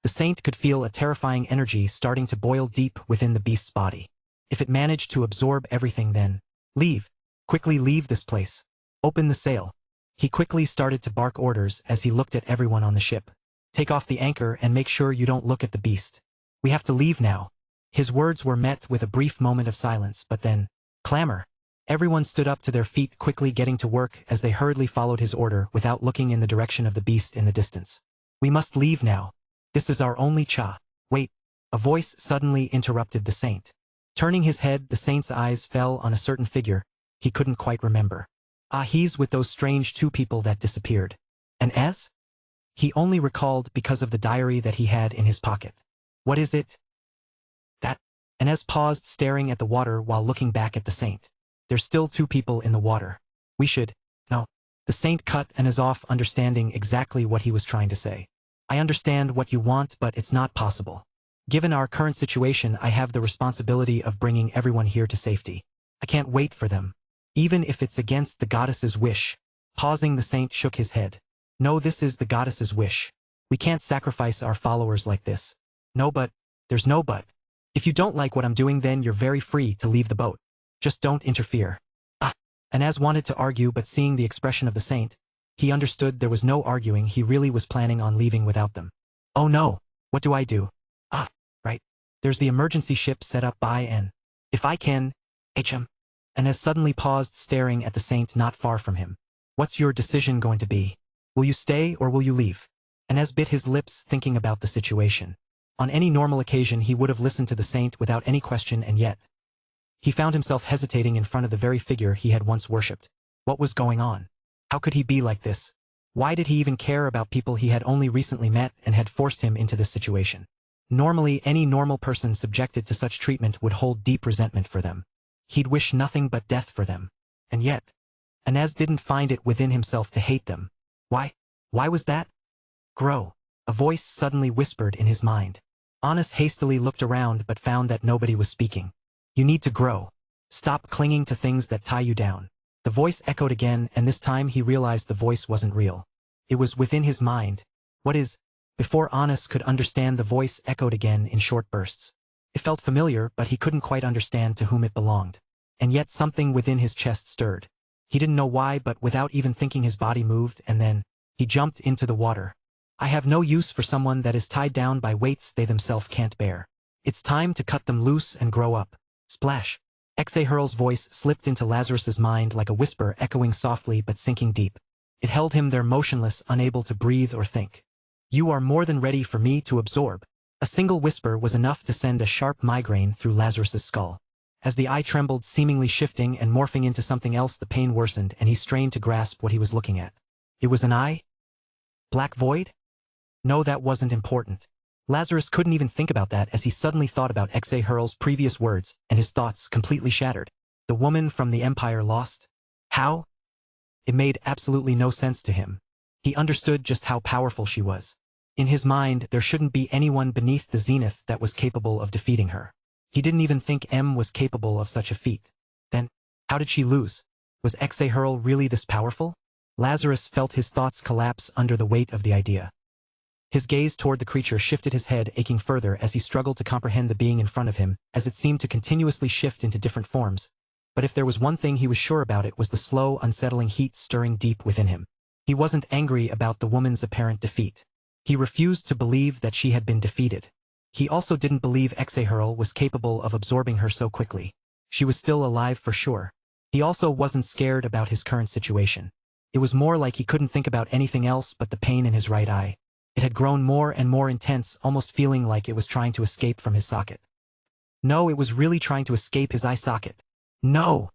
Speaker 1: The saint could feel a terrifying energy starting to boil deep within the beast's body. If it managed to absorb everything, then leave. Quickly leave this place. Open the sail. He quickly started to bark orders as he looked at everyone on the ship. Take off the anchor and make sure you don't look at the beast. We have to leave now. His words were met with a brief moment of silence, but then, clamor. Everyone stood up to their feet, quickly getting to work as they hurriedly followed his order without looking in the direction of the beast in the distance. We must leave now. This is our only cha. Wait. A voice suddenly interrupted the saint. Turning his head, the saint's eyes fell on a certain figure he couldn't quite remember. He's with those strange two people that disappeared. And as? He only recalled because of the diary that he had in his pocket. What is it? That. Inez paused, staring at the water while looking back at the saint. There's still two people in the water. We should. No. The saint cut Inez off, understanding exactly what he was trying to say. I understand what you want, but it's not possible. Given our current situation, I have the responsibility of bringing everyone here to safety. I can't wait for them. Even if it's against the goddess's wish. Pausing, the saint shook his head. No, this is the goddess's wish. We can't sacrifice our followers like this. No, but. There's no but. If you don't like what I'm doing, then you're very free to leave the boat. Just don't interfere. Inez wanted to argue, but seeing the expression of the saint, he understood there was no arguing. He really was planning on leaving without them. Oh no, what do I do? Right. There's the emergency ship set up by and. If I can. Inez suddenly paused, staring at the saint not far from him. What's your decision going to be? Will you stay or will you leave? Inez bit his lips, thinking about the situation. On any normal occasion he would have listened to the saint without any question, and yet he found himself hesitating in front of the very figure he had once worshipped. What was going on? How could he be like this? Why did he even care about people he had only recently met and had forced him into this situation? Normally, any normal person subjected to such treatment would hold deep resentment for them. He'd wish nothing but death for them. And yet, Inez didn't find it within himself to hate them. Why? Why was that? Grow. A voice suddenly whispered in his mind. Anas hastily looked around but found that nobody was speaking. You need to grow. Stop clinging to things that tie you down. The voice echoed again, and this time he realized the voice wasn't real. It was within his mind. What is? Before Anas could understand, the voice echoed again in short bursts. It felt familiar, but he couldn't quite understand to whom it belonged. And yet something within his chest stirred. He didn't know why, but without even thinking his body moved, and then he jumped into the water. I have no use for someone that is tied down by weights they themselves can't bear. It's time to cut them loose and grow up. Splash. Exahurl's voice slipped into Lazarus's mind like a whisper, echoing softly but sinking deep. It held him there motionless, unable to breathe or think. You are more than ready for me to absorb. A single whisper was enough to send a sharp migraine through Lazarus's skull. As the eye trembled, seemingly shifting and morphing into something else, the pain worsened and he strained to grasp what he was looking at. It was an eye? Black void? No, that wasn't important. Lazarus couldn't even think about that as he suddenly thought about Exahurl's previous words, and his thoughts completely shattered. The woman from the Empire lost? How? It made absolutely no sense to him. He understood just how powerful she was. In his mind, there shouldn't be anyone beneath the zenith that was capable of defeating her. He didn't even think M was capable of such a feat. Then, how did she lose? Was Exahurl really this powerful? Lazarus felt his thoughts collapse under the weight of the idea. His gaze toward the creature shifted, his head aching further as he struggled to comprehend the being in front of him, as it seemed to continuously shift into different forms. But if there was one thing he was sure about, it was the slow, unsettling heat stirring deep within him. He wasn't angry about the woman's apparent defeat. He refused to believe that she had been defeated. He also didn't believe Exahurl was capable of absorbing her so quickly. She was still alive for sure. He also wasn't scared about his current situation. It was more like he couldn't think about anything else but the pain in his right eye. It had grown more and more intense, almost feeling like it was trying to escape from his socket. No, it was really trying to escape his eye socket. No!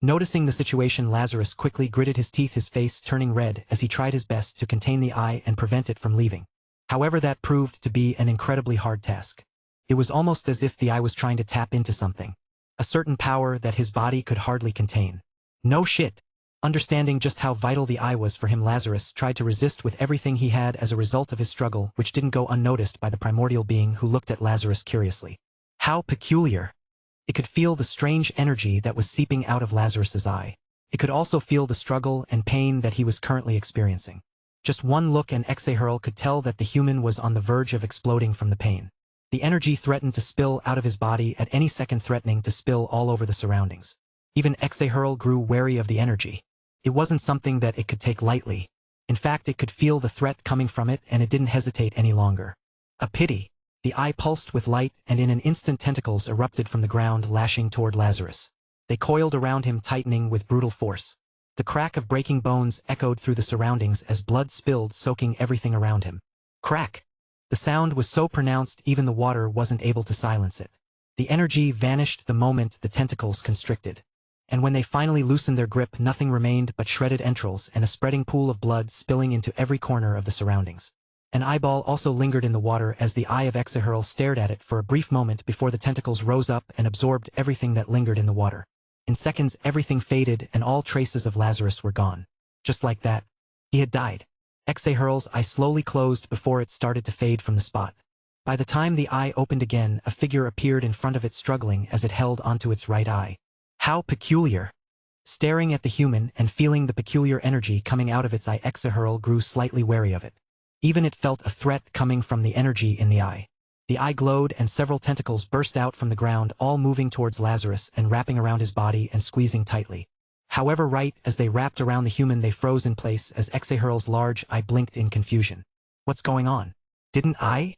Speaker 1: Noticing the situation, Lazarus quickly gritted his teeth, his face turning red as he tried his best to contain the eye and prevent it from leaving. However, that proved to be an incredibly hard task. It was almost as if the eye was trying to tap into something. A certain power that his body could hardly contain. No shit! Understanding just how vital the eye was for him, Lazarus tried to resist with everything he had as a result of his struggle, which didn't go unnoticed by the primordial being who looked at Lazarus curiously. How peculiar! It could feel the strange energy that was seeping out of Lazarus's eye. It could also feel the struggle and pain that he was currently experiencing. Just one look and Exahurl could tell that the human was on the verge of exploding from the pain. The energy threatened to spill out of his body at any second, threatening to spill all over the surroundings. Even Exahurl grew wary of the energy. It wasn't something that it could take lightly. In fact, it could feel the threat coming from it, and it didn't hesitate any longer. A pity. The eye pulsed with light, and in an instant tentacles erupted from the ground, lashing toward Lazarus. They coiled around him, tightening with brutal force. The crack of breaking bones echoed through the surroundings as blood spilled, soaking everything around him. Crack! The sound was so pronounced even the water wasn't able to silence it. The energy vanished the moment the tentacles constricted. And when they finally loosened their grip, nothing remained but shredded entrails and a spreading pool of blood spilling into every corner of the surroundings. An eyeball also lingered in the water as the eye of Exahurl stared at it for a brief moment before the tentacles rose up and absorbed everything that lingered in the water. In seconds, everything faded and all traces of Lazarus were gone. Just like that, he had died. Exahurl's eye slowly closed before it started to fade from the spot. By the time the eye opened again, a figure appeared in front of it, struggling as it held onto its right eye. How peculiar! Staring at the human and feeling the peculiar energy coming out of its eye, Exahurl grew slightly wary of it. Even it felt a threat coming from the energy in the eye. The eye glowed and several tentacles burst out from the ground, all moving towards Lazarus and wrapping around his body and squeezing tightly. However, right as they wrapped around the human, they froze in place as Exahurl's large eye blinked in confusion. What's going on? Didn't I?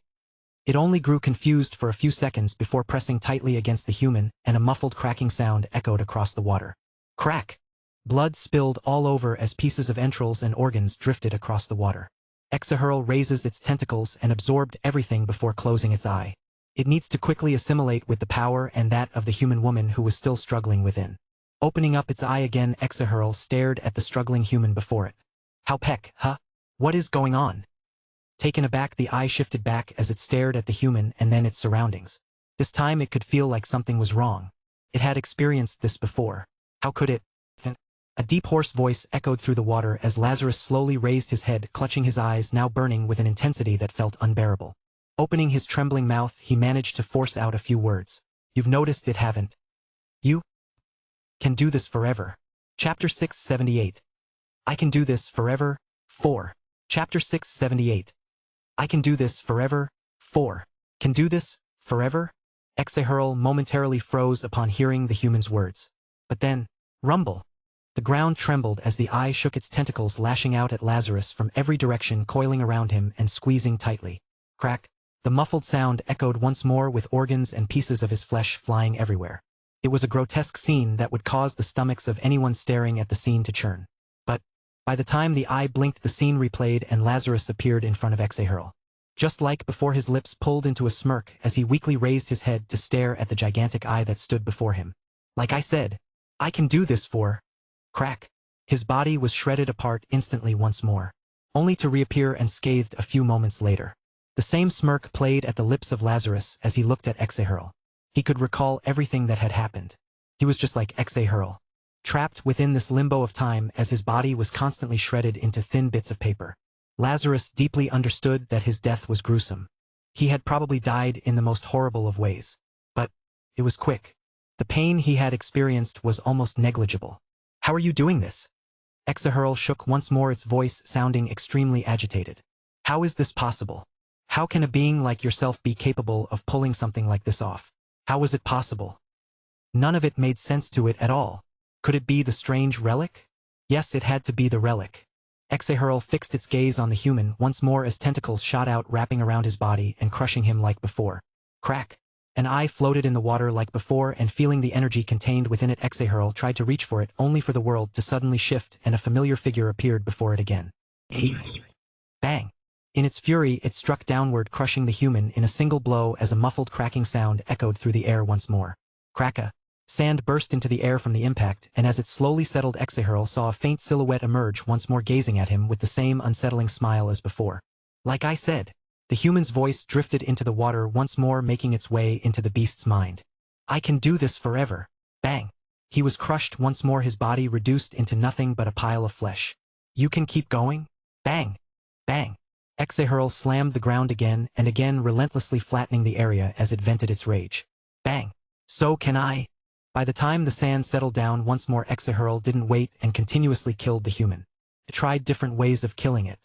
Speaker 1: It only grew confused for a few seconds before pressing tightly against the human, and a muffled cracking sound echoed across the water. Crack! Blood spilled all over as pieces of entrails and organs drifted across the water. Exahurl raises its tentacles and absorbed everything before closing its eye. It needs to quickly assimilate with the power and that of the human woman who was still struggling within. Opening up its eye again, Exahurl stared at the struggling human before it. How peck, huh? What is going on? Taken aback, the eye shifted back as it stared at the human and then its surroundings. This time it could feel like something was wrong. It had experienced this before. How could it? A deep hoarse voice echoed through the water as Lazarus slowly raised his head, clutching his eyes now burning with an intensity that felt unbearable. Opening his trembling mouth, he managed to force out a few words. "You've noticed it, haven't you? Can do this forever." Chapter 678. I can do this forever. 4. Chapter 678. I can do this forever. 4. Can do this forever? Exahurl momentarily froze upon hearing the human's words. But then, rumble. The ground trembled as the eye shook its tentacles, lashing out at Lazarus from every direction, coiling around him and squeezing tightly. Crack. The muffled sound echoed once more, with organs and pieces of his flesh flying everywhere. It was a grotesque scene that would cause the stomachs of anyone staring at the scene to churn. But, by the time the eye blinked, the scene replayed and Lazarus appeared in front of Exahurl. Just like before, his lips pulled into a smirk as he weakly raised his head to stare at the gigantic eye that stood before him. Like I said, I can do this for... Crack. His body was shredded apart instantly once more, only to reappear unscathed a few moments later. The same smirk played at the lips of Lazarus as he looked at Exahurl. He could recall everything that had happened. He was just like Exahurl, trapped within this limbo of time as his body was constantly shredded into thin bits of paper. Lazarus deeply understood that his death was gruesome. He had probably died in the most horrible of ways. But it was quick. The pain he had experienced was almost negligible. "How are you doing this?" Exahurl shook once more, its voice sounding extremely agitated. "How is this possible? How can a being like yourself be capable of pulling something like this off? How was it possible?" None of it made sense to it at all. Could it be the strange relic? Yes, it had to be the relic. Exahurl fixed its gaze on the human once more as tentacles shot out, wrapping around his body and crushing him like before. Crack. An eye floated in the water like before, and feeling the energy contained within it, Exahurl tried to reach for it, only for the world to suddenly shift and a familiar figure appeared before it again. Bang! In its fury, it struck downward, crushing the human in a single blow as a muffled cracking sound echoed through the air once more. Cracka! Sand burst into the air from the impact, and as it slowly settled, Exahurl saw a faint silhouette emerge, once more gazing at him with the same unsettling smile as before. Like I said. The human's voice drifted into the water once more, making its way into the beast's mind. I can do this forever. Bang. He was crushed once more, his body reduced into nothing but a pile of flesh. You can keep going? Bang. Bang. Exahurl slammed the ground again and again, relentlessly flattening the area as it vented its rage. Bang. So can I? By the time the sand settled down once more, Exahurl didn't wait and continuously killed the human. It tried different ways of killing it.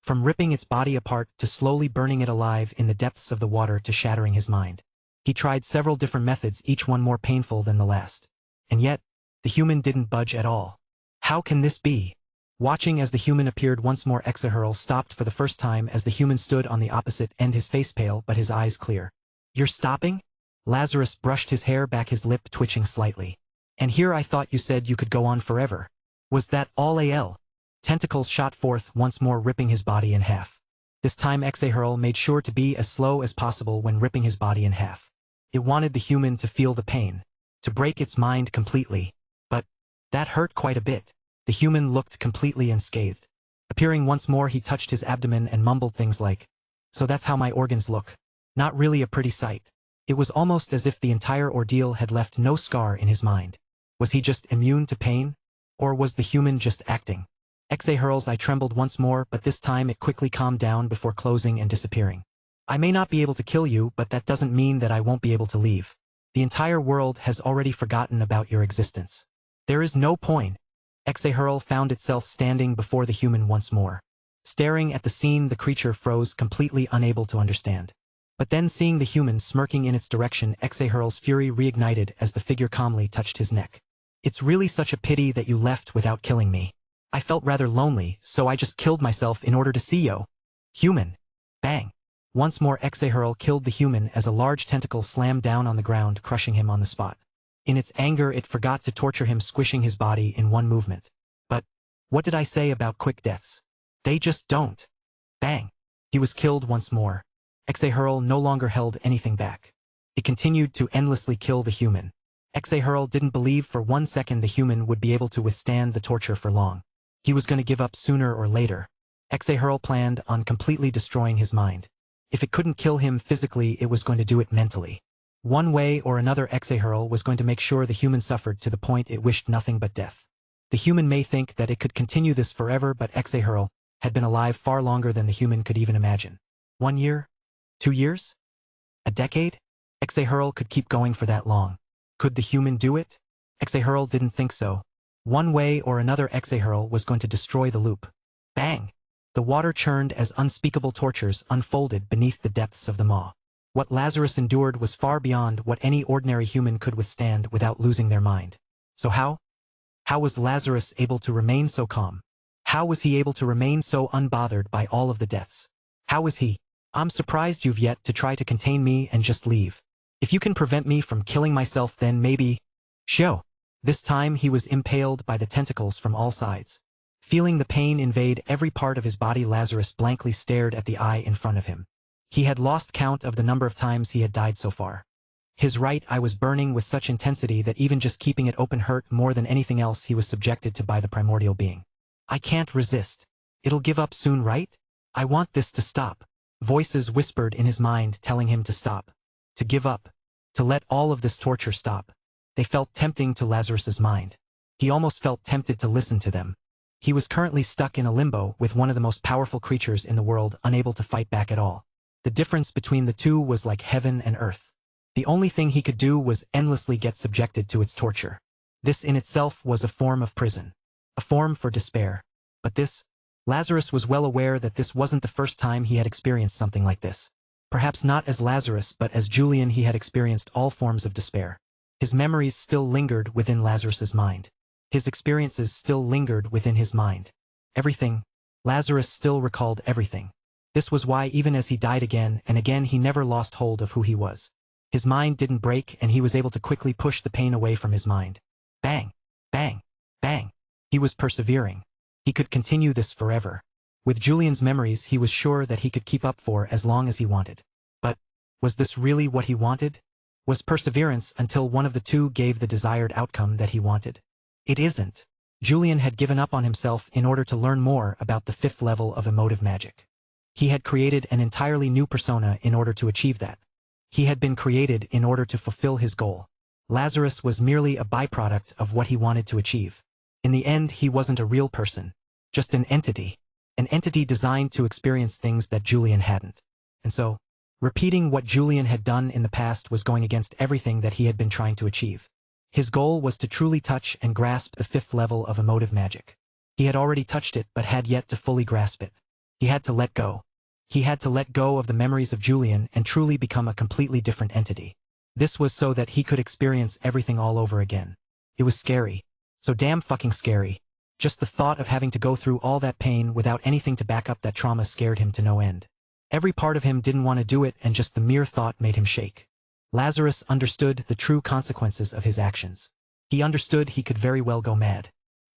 Speaker 1: From ripping its body apart to slowly burning it alive in the depths of the water to shattering his mind. He tried several different methods, each one more painful than the last. And yet, the human didn't budge at all. How can this be? Watching as the human appeared once more, Exahurl stopped for the first time as the human stood on the opposite end, his face pale but his eyes clear. You're stopping? Lazarus brushed his hair back, his lip twitching slightly. And here I thought you said you could go on forever. Was that all? Tentacles shot forth once more, ripping his body in half. This time Exahurl made sure to be as slow as possible when ripping his body in half. It wanted the human to feel the pain, to break its mind completely. But that hurt quite a bit. The human looked completely unscathed. Appearing once more, he touched his abdomen and mumbled things like, "So that's how my organs look. Not really a pretty sight." It was almost as if the entire ordeal had left no scar in his mind. Was he just immune to pain? Or was the human just acting? Exahurl's eye trembled once more, but this time it quickly calmed down before closing and disappearing. I may not be able to kill you, but that doesn't mean that I won't be able to leave. The entire world has already forgotten about your existence. There is no point. Exahurl found itself standing before the human once more. Staring at the scene, the creature froze, completely unable to understand. But then, seeing the human smirking in its direction, Exahurl's fury reignited as the figure calmly touched his neck. It's really such a pity that you left without killing me. I felt rather lonely, so I just killed myself in order to see you. Human. Bang. Once more Exahurl killed the human as a large tentacle slammed down on the ground, crushing him on the spot. In its anger, it forgot to torture him, squishing his body in one movement. But what did I say about quick deaths? They just don't. Bang. He was killed once more. Exahurl no longer held anything back. It continued to endlessly kill the human. Exahurl didn't believe for 1 second the human would be able to withstand the torture for long. He was going to give up sooner or later. Exahurl planned on completely destroying his mind. If it couldn't kill him physically, it was going to do it mentally. One way or another, Exahurl was going to make sure the human suffered to the point it wished nothing but death. The human may think that it could continue this forever, but Exahurl had been alive far longer than the human could even imagine. 1 year? 2 years? A decade? Exahurl could keep going for that long. Could the human do it? Exahurl didn't think so. One way or another Exahurl was going to destroy the loop. Bang! The water churned as unspeakable tortures unfolded beneath the depths of the maw. What Lazarus endured was far beyond what any ordinary human could withstand without losing their mind. So how? How was Lazarus able to remain so calm? How was he able to remain so unbothered by all of the deaths? How was he? I'm surprised you've yet to try to contain me and just leave. If you can prevent me from killing myself, then maybe... Show. This time he was impaled by the tentacles from all sides. Feeling the pain invade every part of his body, Lazarus blankly stared at the eye in front of him. He had lost count of the number of times he had died so far. His right eye was burning with such intensity that even just keeping it open hurt more than anything else he was subjected to by the primordial being. I can't resist. It'll give up soon, right? I want this to stop. Voices whispered in his mind telling him to stop. To give up. To let all of this torture stop. They felt tempting to Lazarus's mind. He almost felt tempted to listen to them. He was currently stuck in a limbo with one of the most powerful creatures in the world, unable to fight back at all. The difference between the two was like heaven and earth. The only thing he could do was endlessly get subjected to its torture. This in itself was a form of prison. A form for despair. But this, Lazarus was well aware that this wasn't the first time he had experienced something like this. Perhaps not as Lazarus, but as Julian he had experienced all forms of despair. His memories still lingered within Lazarus's mind. His experiences still lingered within his mind. Everything. Lazarus still recalled everything. This was why even as he died again and again he never lost hold of who he was. His mind didn't break and he was able to quickly push the pain away from his mind. Bang! Bang! Bang! He was persevering. He could continue this forever. With Julian's memories he was sure that he could keep up for as long as he wanted. But, was this really what he wanted? Was perseverance until one of the two gave the desired outcome that he wanted? It isn't. Julian had given up on himself in order to learn more about the 5th level of emotive magic. He had created an entirely new persona in order to achieve that. He had been created in order to fulfill his goal. Lazarus was merely a byproduct of what he wanted to achieve. In the end, he wasn't a real person, just an entity designed to experience things that Julian hadn't. And so, repeating what Julian had done in the past was going against everything that he had been trying to achieve. His goal was to truly touch and grasp the 5th level of emotive magic. He had already touched it but had yet to fully grasp it. He had to let go. He had to let go of the memories of Julian and truly become a completely different entity. This was so that he could experience everything all over again. It was scary. So damn fucking scary. Just the thought of having to go through all that pain without anything to back up that trauma scared him to no end. Every part of him didn't want to do it, and just the mere thought made him shake. Lazarus understood the true consequences of his actions. He understood he could very well go mad.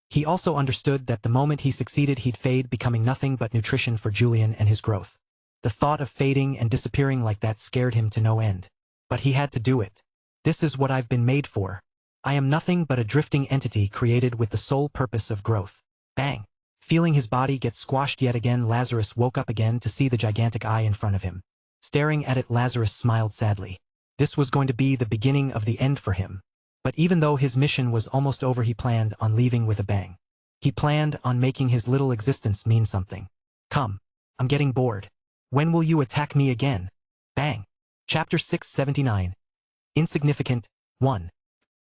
Speaker 1: He also understood that the moment he succeeded he'd fade, becoming nothing but nutrition for Julian and his growth. The thought of fading and disappearing like that scared him to no end. But he had to do it. This is what I've been made for. I am nothing but a drifting entity created with the sole purpose of growth. Bang! Feeling his body get squashed yet again, Lazarus woke up again to see the gigantic eye in front of him. Staring at it, Lazarus smiled sadly. This was going to be the beginning of the end for him. But even though his mission was almost over, he planned on leaving with a bang. He planned on making his little existence mean something. Come. I'm getting bored. When will you attack me again? Bang. Chapter 679. Insignificant. 1.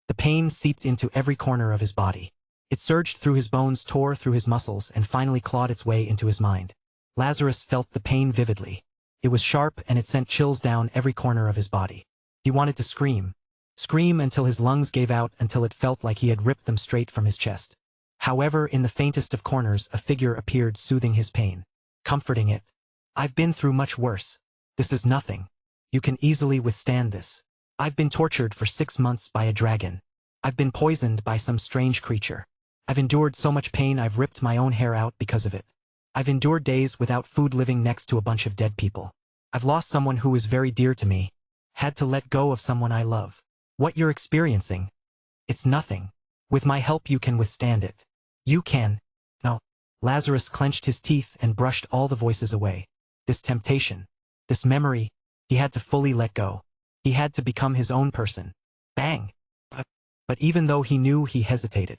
Speaker 1: The pain seeped into every corner of his body. It surged through his bones, tore through his muscles, and finally clawed its way into his mind. Lazarus felt the pain vividly. It was sharp and it sent chills down every corner of his body. He wanted to scream. Scream until his lungs gave out, until it felt like he had ripped them straight from his chest. However, in the faintest of corners, a figure appeared, soothing his pain, comforting it. I've been through much worse. This is nothing. You can easily withstand this. I've been tortured for 6 months by a dragon. I've been poisoned by some strange creature. I've endured so much pain I've ripped my own hair out because of it. I've endured days without food, living next to a bunch of dead people. I've lost someone who is very dear to me. Had to let go of someone I love. What you're experiencing, it's nothing. With my help you can withstand it. You can. No. Lazarus clenched his teeth and brushed all the voices away. This temptation, this memory, he had to fully let go. He had to become his own person. Bang! But even though he knew, he hesitated.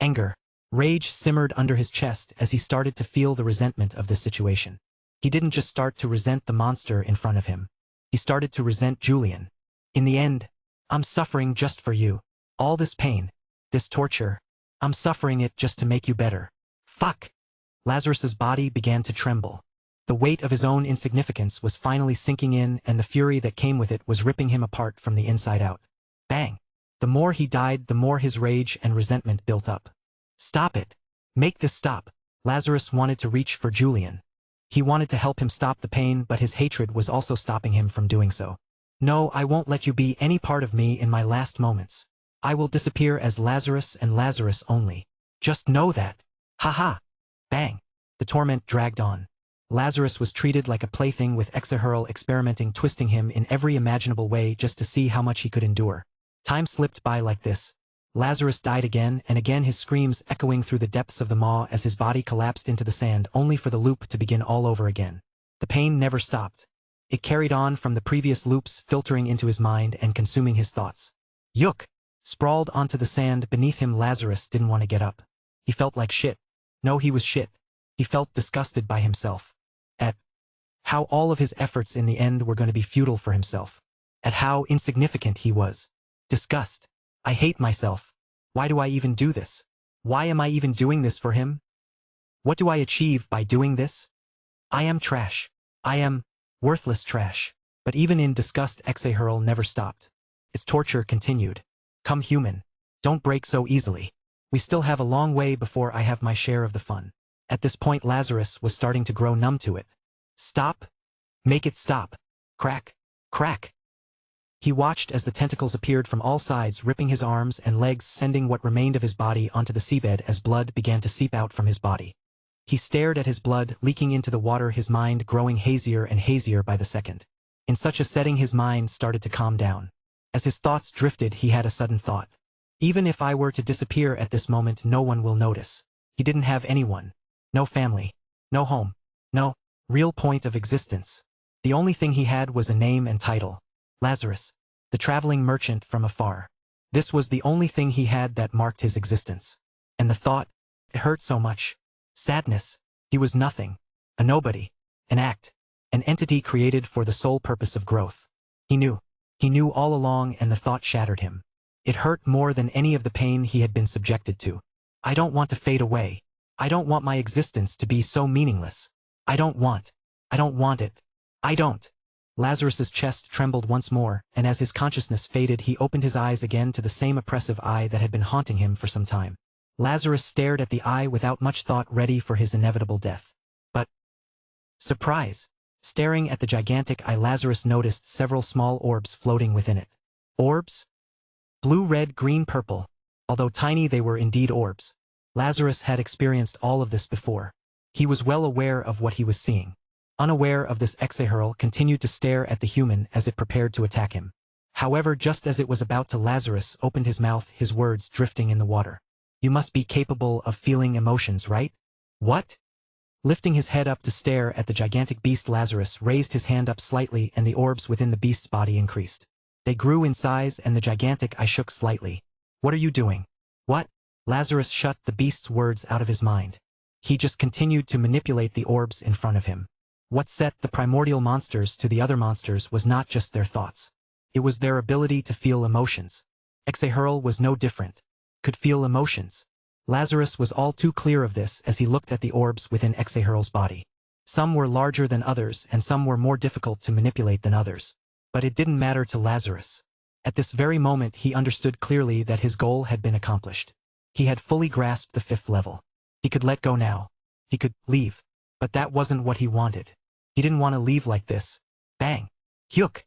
Speaker 1: Anger. Rage simmered under his chest as he started to feel the resentment of this situation. He didn't just start to resent the monster in front of him. He started to resent Julian. In the end, I'm suffering just for you. All this pain, this torture, I'm suffering it just to make you better. Fuck! Lazarus's body began to tremble. The weight of his own insignificance was finally sinking in, and the fury that came with it was ripping him apart from the inside out. Bang! The more he died, the more his rage and resentment built up. Stop it! Make this stop! Lazarus wanted to reach for Julian. He wanted to help him stop the pain, but his hatred was also stopping him from doing so. No, I won't let you be any part of me in my last moments. I will disappear as Lazarus and Lazarus only. Just know that. Ha-ha! Bang! The torment dragged on. Lazarus was treated like a plaything, with Exahurl experimenting, twisting him in every imaginable way just to see how much he could endure. Time slipped by like this. Lazarus died again, and again, his screams echoing through the depths of the maw as his body collapsed into the sand, only for the loop to begin all over again. The pain never stopped. It carried on from the previous loops, filtering into his mind and consuming his thoughts. Yuk! Sprawled onto the sand beneath him, Lazarus didn't want to get up. He felt like shit. No, he was shit. He felt disgusted by himself. At how all of his efforts in the end were going to be futile for himself. At how insignificant he was. Disgust. I hate myself. Why do I even do this? Why am I even doing this for him? What do I achieve by doing this? I am trash. I am worthless trash. But even in disgust, Exahurl never stopped. Its torture continued. Come, human. Don't break so easily. We still have a long way before I have my share of the fun. At this point, Lazarus was starting to grow numb to it. Stop. Make it stop. Crack. Crack. He watched as the tentacles appeared from all sides, ripping his arms and legs, sending what remained of his body onto the seabed as blood began to seep out from his body. He stared at his blood leaking into the water, his mind growing hazier and hazier by the second. In such a setting, his mind started to calm down. As his thoughts drifted, he had a sudden thought. Even if I were to disappear at this moment, no one will notice. He didn't have anyone. No family. No home. No real point of existence. The only thing he had was a name and title. Lazarus, the traveling merchant from afar. This was the only thing he had that marked his existence. And the thought, it hurt so much. Sadness. He was nothing. A nobody. An act. An entity created for the sole purpose of growth. He knew. He knew all along, and the thought shattered him. It hurt more than any of the pain he had been subjected to. I don't want to fade away. I don't want my existence to be so meaningless. I don't want it. I don't. Lazarus's chest trembled once more, and as his consciousness faded, he opened his eyes again to the same oppressive eye that had been haunting him for some time. Lazarus stared at the eye without much thought, ready for his inevitable death. But surprise! Staring at the gigantic eye, Lazarus noticed several small orbs floating within it. Orbs? Blue, red, green, purple. Although tiny, they were indeed orbs. Lazarus had experienced all of this before. He was well aware of what he was seeing. Unaware of this, Exahurl continued to stare at the human as it prepared to attack him. However, just as it was about to, Lazarus opened his mouth, his words drifting in the water. You must be capable of feeling emotions, right? What? Lifting his head up to stare at the gigantic beast, Lazarus raised his hand up slightly, and the orbs within the beast's body increased. They grew in size, and the gigantic eye shook slightly. What are you doing? What? Lazarus shut the beast's words out of his mind. He just continued to manipulate the orbs in front of him. What set the primordial monsters to the other monsters was not just their thoughts. It was their ability to feel emotions. Exahurl was no different. Could feel emotions. Lazarus was all too clear of this as he looked at the orbs within Exahurl's body. Some were larger than others, and some were more difficult to manipulate than others. But it didn't matter to Lazarus. At this very moment, he understood clearly that his goal had been accomplished. He had fully grasped the 5th level. He could let go now. He could leave. But that wasn't what he wanted. He didn't want to leave like this. Bang! Hyuk!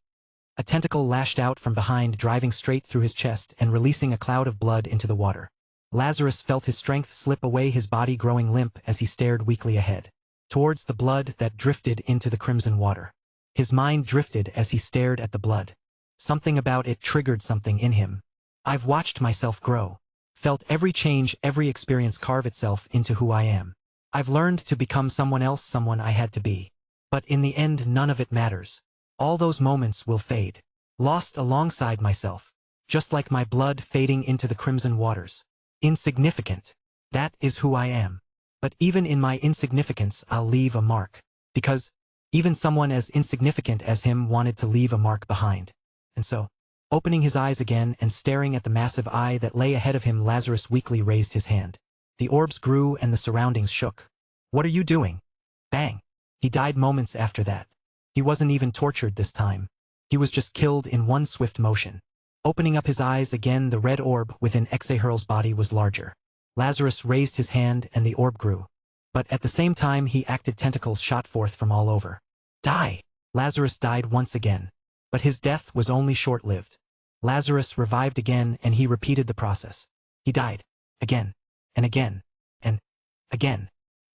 Speaker 1: A tentacle lashed out from behind, driving straight through his chest and releasing a cloud of blood into the water. Lazarus felt his strength slip away, his body growing limp as he stared weakly ahead, towards the blood that drifted into the crimson water. His mind drifted as he stared at the blood. Something about it triggered something in him. I've watched myself grow. Felt every change, every experience carve itself into who I am. I've learned to become someone else, someone I had to be. But in the end, none of it matters. All those moments will fade. Lost alongside myself. Just like my blood fading into the crimson waters. Insignificant. That is who I am. But even in my insignificance I'll leave a mark. Because even someone as insignificant as him wanted to leave a mark behind. And so, opening his eyes again and staring at the massive eye that lay ahead of him, Lazarus weakly raised his hand. The orbs grew and the surroundings shook. What are you doing? Bang. He died moments after that. He wasn't even tortured this time. He was just killed in one swift motion. Opening up his eyes again, the red orb within Exahurl's body was larger. Lazarus raised his hand and the orb grew. But at the same time he acted, tentacles shot forth from all over. Die! Lazarus died once again. But his death was only short-lived. Lazarus revived again and he repeated the process. He died. Again. And again. And again.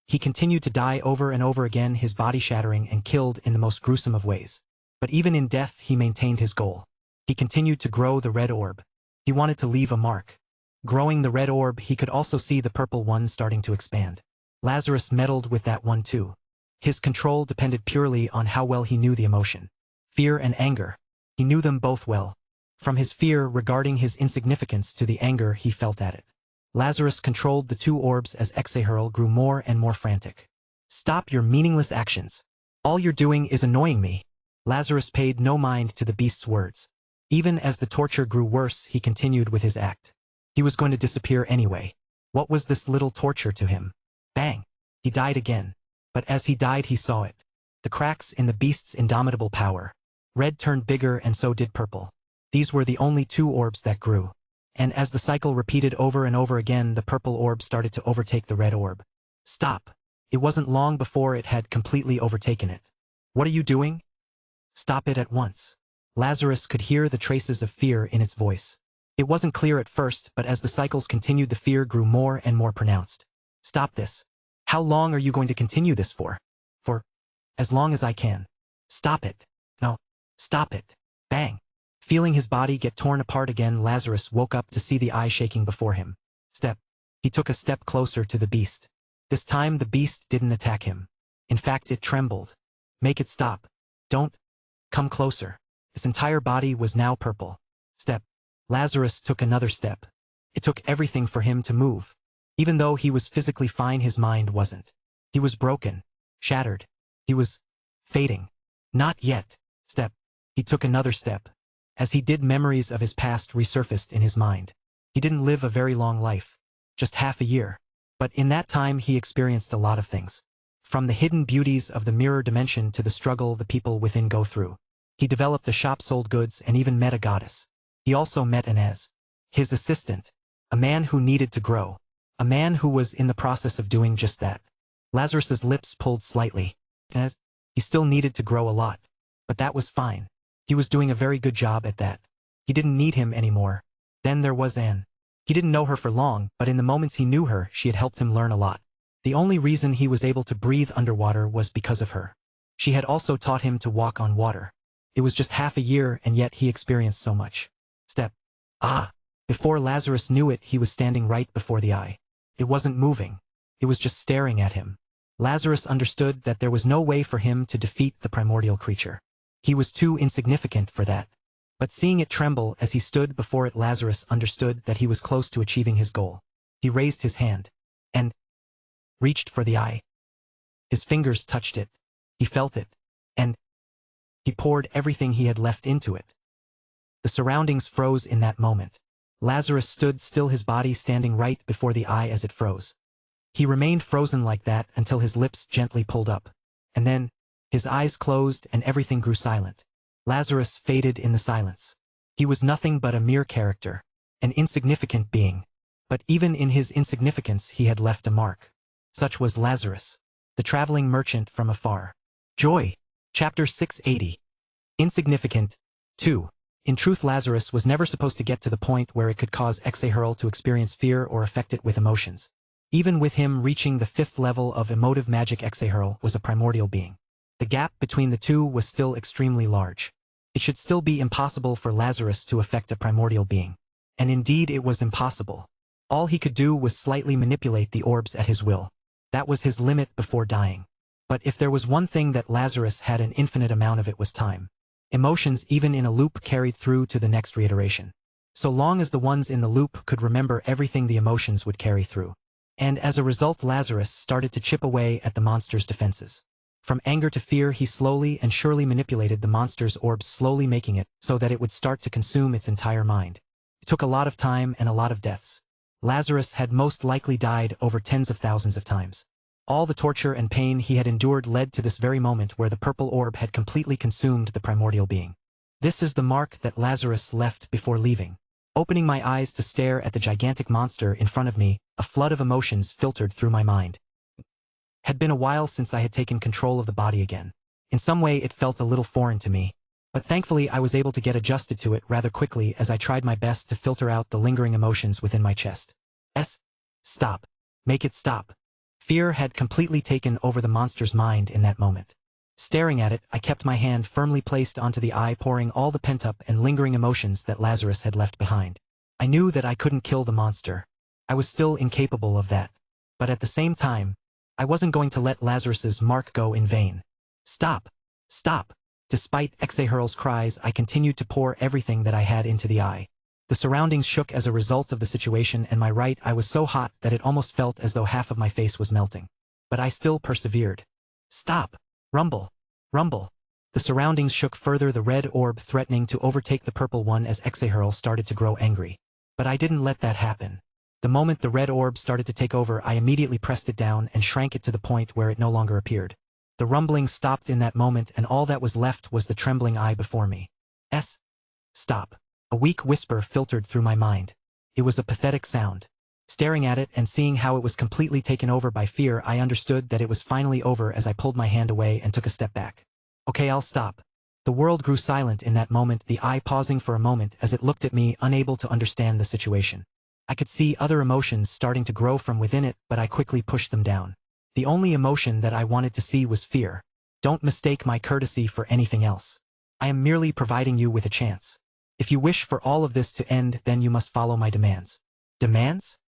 Speaker 1: He continued to die over and over again, his body shattering and killed in the most gruesome of ways. But even in death he maintained his goal. He continued to grow the red orb. He wanted to leave a mark. Growing the red orb, he could also see the purple one starting to expand. Lazarus meddled with that one too. His control depended purely on how well he knew the emotion. Fear and anger. He knew them both well. From his fear regarding his insignificance to the anger he felt at it. Lazarus controlled the two orbs as Exahurl grew more and more frantic. Stop your meaningless actions. All you're doing is annoying me. Lazarus paid no mind to the beast's words. Even as the torture grew worse, he continued with his act. He was going to disappear anyway. What was this little torture to him? Bang! He died again. But as he died he saw it. The cracks in the beast's indomitable power. Red turned bigger and so did purple. These were the only two orbs that grew. And as the cycle repeated over and over again, the purple orb started to overtake the red orb. Stop! It wasn't long before it had completely overtaken it. What are you doing? Stop it at once. Lazarus could hear the traces of fear in its voice. It wasn't clear at first, but as the cycles continued the fear grew more and more pronounced. Stop this. How long are you going to continue this for? For as long as I can. Stop it. No. Stop it. Bang. Feeling his body get torn apart again, Lazarus woke up to see the eye shaking before him. Step. He took a step closer to the beast. This time the beast didn't attack him. In fact, it trembled. Make it stop. Don't. Come closer. His entire body was now purple. Step. Lazarus took another step. It took everything for him to move. Even though he was physically fine, his mind wasn't. He was broken. Shattered. He was fading. Not yet. Step. He took another step. As he did, memories of his past resurfaced in his mind. He didn't live a very long life. Just half a year. But in that time he experienced a lot of things. From the hidden beauties of the mirror dimension to the struggle the people within go through. He developed a shop, sold goods, and even met a goddess. He also met Inez, his assistant, a man who needed to grow, a man who was in the process of doing just that. Lazarus's lips pulled slightly, as he still needed to grow a lot, but that was fine. He was doing a very good job at that. He didn't need him anymore. Then there was Anne. He didn't know her for long, but in the moments he knew her, she had helped him learn a lot. The only reason he was able to breathe underwater was because of her. She had also taught him to walk on water. It was just half a year and yet he experienced so much. Step. Ah! Before Lazarus knew it, he was standing right before the eye. It wasn't moving. It was just staring at him. Lazarus understood that there was no way for him to defeat the primordial creature. He was too insignificant for that. But seeing it tremble as he stood before it, Lazarus understood that he was close to achieving his goal. He raised his hand and reached for the eye. His fingers touched it. He felt it. And he poured everything he had left into it. The surroundings froze in that moment. Lazarus stood still, his body standing right before the eye as it froze. He remained frozen like that until his lips gently pulled up. And then, his eyes closed and everything grew silent. Lazarus faded in the silence. He was nothing but a mere character, an insignificant being. But even in his insignificance he had left a mark. Such was Lazarus, the traveling merchant from afar. Joy. Chapter 680. Insignificant. 2. In truth, Lazarus was never supposed to get to the point where it could cause Exahurl to experience fear or affect it with emotions. Even with him reaching the 5th level of emotive magic, Exahurl was a primordial being. The gap between the two was still extremely large. It should still be impossible for Lazarus to affect a primordial being. And indeed it was impossible. All he could do was slightly manipulate the orbs at his will. That was his limit before dying. But if there was one thing that Lazarus had an infinite amount of, it was time. Emotions, even in a loop, carried through to the next reiteration. So long as the ones in the loop could remember everything, the emotions would carry through. And as a result, Lazarus started to chip away at the monster's defenses. From anger to fear, he slowly and surely manipulated the monster's orbs, slowly making it so that it would start to consume its entire mind. It took a lot of time and a lot of deaths. Lazarus had most likely died over tens of thousands of times. All the torture and pain he had endured led to this very moment where the purple orb had completely consumed the primordial being. This is the mark that Lazarus left before leaving. Opening my eyes to stare at the gigantic monster in front of me, a flood of emotions filtered through my mind. It had been a while since I had taken control of the body again. In some way it felt a little foreign to me. But thankfully I was able to get adjusted to it rather quickly as I tried my best to filter out the lingering emotions within my chest. Stop. Make it stop. Fear had completely taken over the monster's mind in that moment. Staring at it, I kept my hand firmly placed onto the eye, pouring all the pent-up and lingering emotions that Lazarus had left behind. I knew that I couldn't kill the monster. I was still incapable of that. But at the same time, I wasn't going to let Lazarus's mark go in vain. Stop! Stop! Despite Exahurl's cries, I continued to pour everything that I had into the eye. The surroundings shook as a result of the situation, and my right eye was so hot that it almost felt as though half of my face was melting. But I still persevered. Stop! Rumble! Rumble! The surroundings shook further, the red orb threatening to overtake the purple one as Exahurl started to grow angry. But I didn't let that happen. The moment the red orb started to take over, I immediately pressed it down and shrank it to the point where it no longer appeared. The rumbling stopped in that moment, and all that was left was the trembling eye before me. Stop. A weak whisper filtered through my mind. It was a pathetic sound. Staring at it and seeing how it was completely taken over by fear, I understood that it was finally over as I pulled my hand away and took a step back. Okay, I'll stop. The world grew silent in that moment, the eye pausing for a moment as it looked at me, unable to understand the situation. I could see other emotions starting to grow from within it, but I quickly pushed them down. The only emotion that I wanted to see was fear. Don't mistake my courtesy for anything else. I am merely providing you with a chance. If you wish for all of this to end, then you must follow my demands. Demands?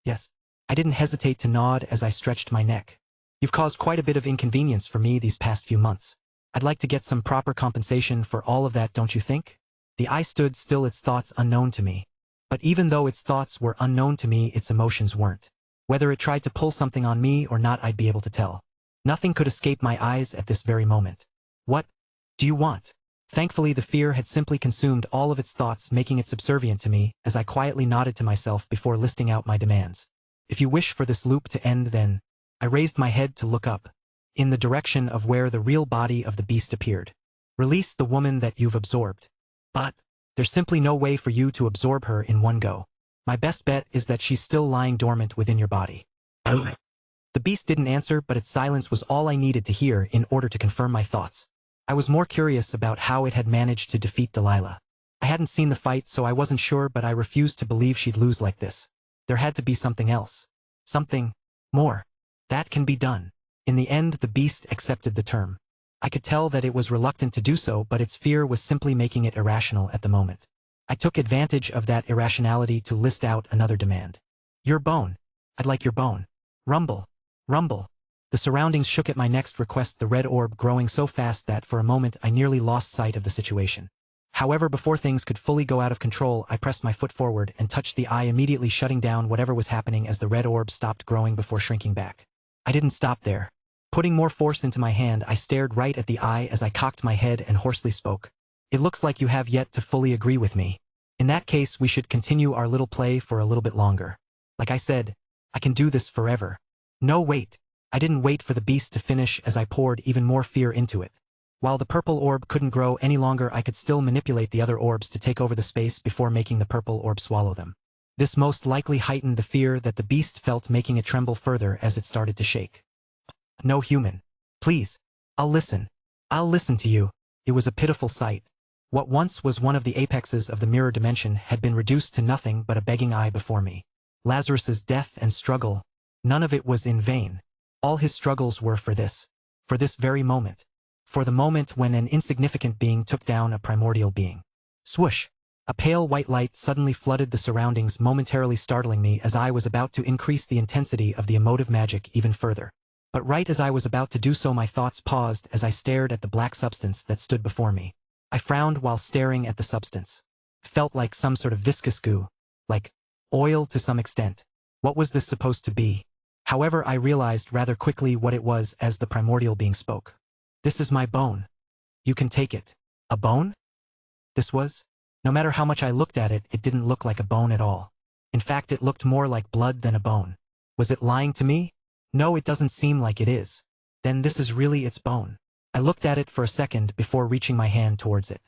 Speaker 1: Yes. I didn't hesitate to nod as I stretched my neck. You've caused quite a bit of inconvenience for me these past few months. I'd like to get some proper compensation for all of that, don't you think? The eye stood still, its thoughts unknown to me. But even though its thoughts were unknown to me, its emotions weren't. Whether it tried to pull something on me or not, I'd be able to tell. Nothing could escape my eyes at this very moment. What do you want? Thankfully, the fear had simply consumed all of its thoughts, making it subservient to me, as I quietly nodded to myself before listing out my demands. If you wish for this loop to end, then... I raised my head to look up, in the direction of where the real body of the beast appeared. Release the woman that you've absorbed. But there's simply no way for you to absorb her in one go. My best bet is that she's still lying dormant within your body. The beast didn't answer, but its silence was all I needed to hear in order to confirm my thoughts. I was more curious about how it had managed to defeat Delilah. I hadn't seen the fight, so I wasn't sure, but I refused to believe she'd lose like this. There had to be something else. Something more. That can be done. In the end, the beast accepted the term. I could tell that it was reluctant to do so, but its fear was simply making it irrational at the moment. I took advantage of that irrationality to list out another demand. Your bone. I'd like your bone. Rumble. Rumble. The surroundings shook at my next request, the red orb growing so fast that for a moment I nearly lost sight of the situation. However, before things could fully go out of control, I pressed my foot forward and touched the eye, immediately shutting down whatever was happening as the red orb stopped growing before shrinking back. I didn't stop there. Putting more force into my hand, I stared right at the eye as I cocked my head and hoarsely spoke. It looks like you have yet to fully agree with me. In that case, we should continue our little play for a little bit longer. Like I said, I can do this forever. No, wait. I didn't wait for the beast to finish as I poured even more fear into it. While the purple orb couldn't grow any longer, I could still manipulate the other orbs to take over the space before making the purple orb swallow them. This most likely heightened the fear that the beast felt, making it tremble further as it started to shake. No, human. Please. I'll listen. I'll listen to you. It was a pitiful sight. What once was one of the apexes of the mirror dimension had been reduced to nothing but a begging eye before me. Lazarus's death and struggle. None of it was in vain. All his struggles were for this very moment. For the moment when an insignificant being took down a primordial being. Swoosh! A pale white light suddenly flooded the surroundings, momentarily startling me as I was about to increase the intensity of the emotive magic even further. But right as I was about to do so, my thoughts paused as I stared at the black substance that stood before me. I frowned while staring at the substance. It felt like some sort of viscous goo, like oil to some extent. What was this supposed to be? However, I realized rather quickly what it was as the primordial being spoke. This is my bone. You can take it. A bone? This was? No matter how much I looked at it, it didn't look like a bone at all. In fact, it looked more like blood than a bone. Was it lying to me? No, it doesn't seem like it is. Then this is really its bone. I looked at it for a second before reaching my hand towards it.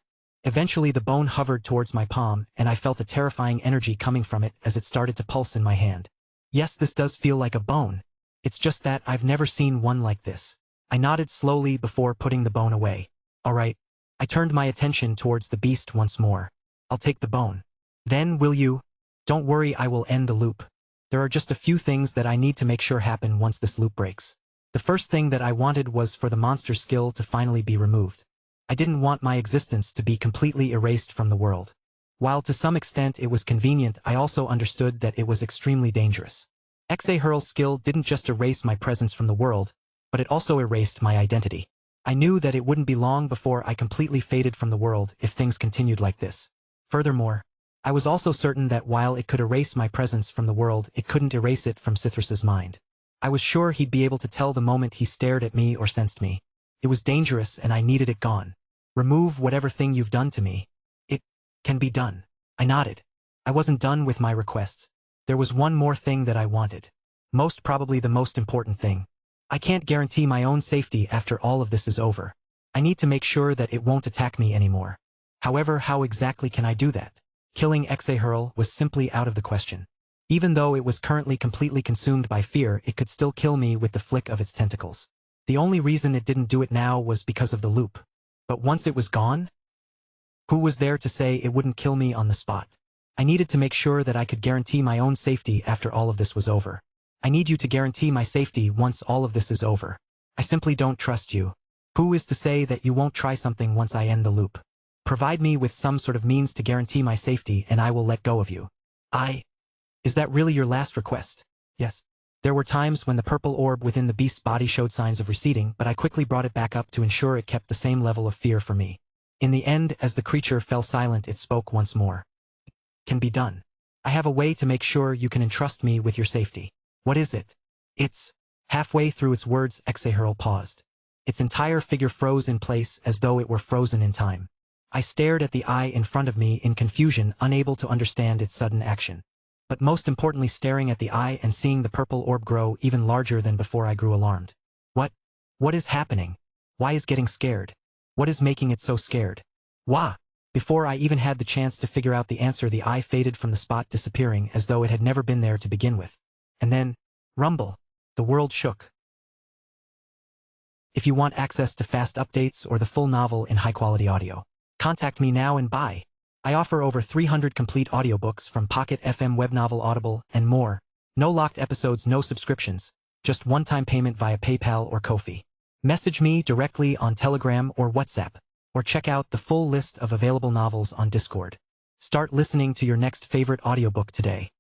Speaker 1: Eventually the bone hovered towards my palm, and I felt a terrifying energy coming from it as it started to pulse in my hand. Yes, this does feel like a bone. It's just that I've never seen one like this. I nodded slowly before putting the bone away. All right. I turned my attention towards the beast once more. I'll take the bone. Then, will you? Don't worry, I will end the loop. There are just a few things that I need to make sure happen once this loop breaks. The first thing that I wanted was for the monster skill to finally be removed. I didn't want my existence to be completely erased from the world. While to some extent it was convenient, I also understood that it was extremely dangerous. Hurl's skill didn't just erase my presence from the world, but it also erased my identity. I knew that it wouldn't be long before I completely faded from the world if things continued like this. Furthermore, I was also certain that while it could erase my presence from the world, it couldn't erase it from Cithrus's mind. I was sure he'd be able to tell the moment he stared at me or sensed me. It was dangerous and I needed it gone. Remove whatever thing you've done to me. It can be done. I nodded. I wasn't done with my requests. There was one more thing that I wanted. Most probably the most important thing. I can't guarantee my own safety after all of this is over. I need to make sure that it won't attack me anymore. However, how exactly can I do that? Killing Hurl was simply out of the question. Even though it was currently completely consumed by fear, it could still kill me with the flick of its tentacles. The only reason it didn't do it now was because of the loop. But once it was gone? Who was there to say it wouldn't kill me on the spot? I needed to make sure that I could guarantee my own safety after all of this was over. I need you to guarantee my safety once all of this is over. I simply don't trust you. Who is to say that you won't try something once I end the loop? Provide me with some sort of means to guarantee my safety and I will let go of you. Is that really your last request? Yes. There were times when the purple orb within the beast's body showed signs of receding, but I quickly brought it back up to ensure it kept the same level of fear for me. In the end, as the creature fell silent, it spoke once more. Can be done. I have a way to make sure you can entrust me with your safety. What is it? It's... Halfway through its words, Hurl paused. Its entire figure froze in place as though it were frozen in time. I stared at the eye in front of me in confusion, unable to understand its sudden action. But most importantly, staring at the eye and seeing the purple orb grow even larger than before, I grew alarmed. What is happening? Why is getting scared? What is making it so scared? Wah! Before I even had the chance to figure out the answer, the eye faded from the spot, disappearing as though it had never been there to begin with. And then, rumble. The world shook. If you want access to fast updates or the full novel in high-quality audio, contact me now and buy. I offer over 300 complete audiobooks from Pocket FM, Webnovel, Audible, and more. No locked episodes, no subscriptions, just one-time payment via PayPal or Ko-fi. Message me directly on Telegram or WhatsApp, or check out the full list of available novels on Discord. Start listening to your next favorite audiobook today.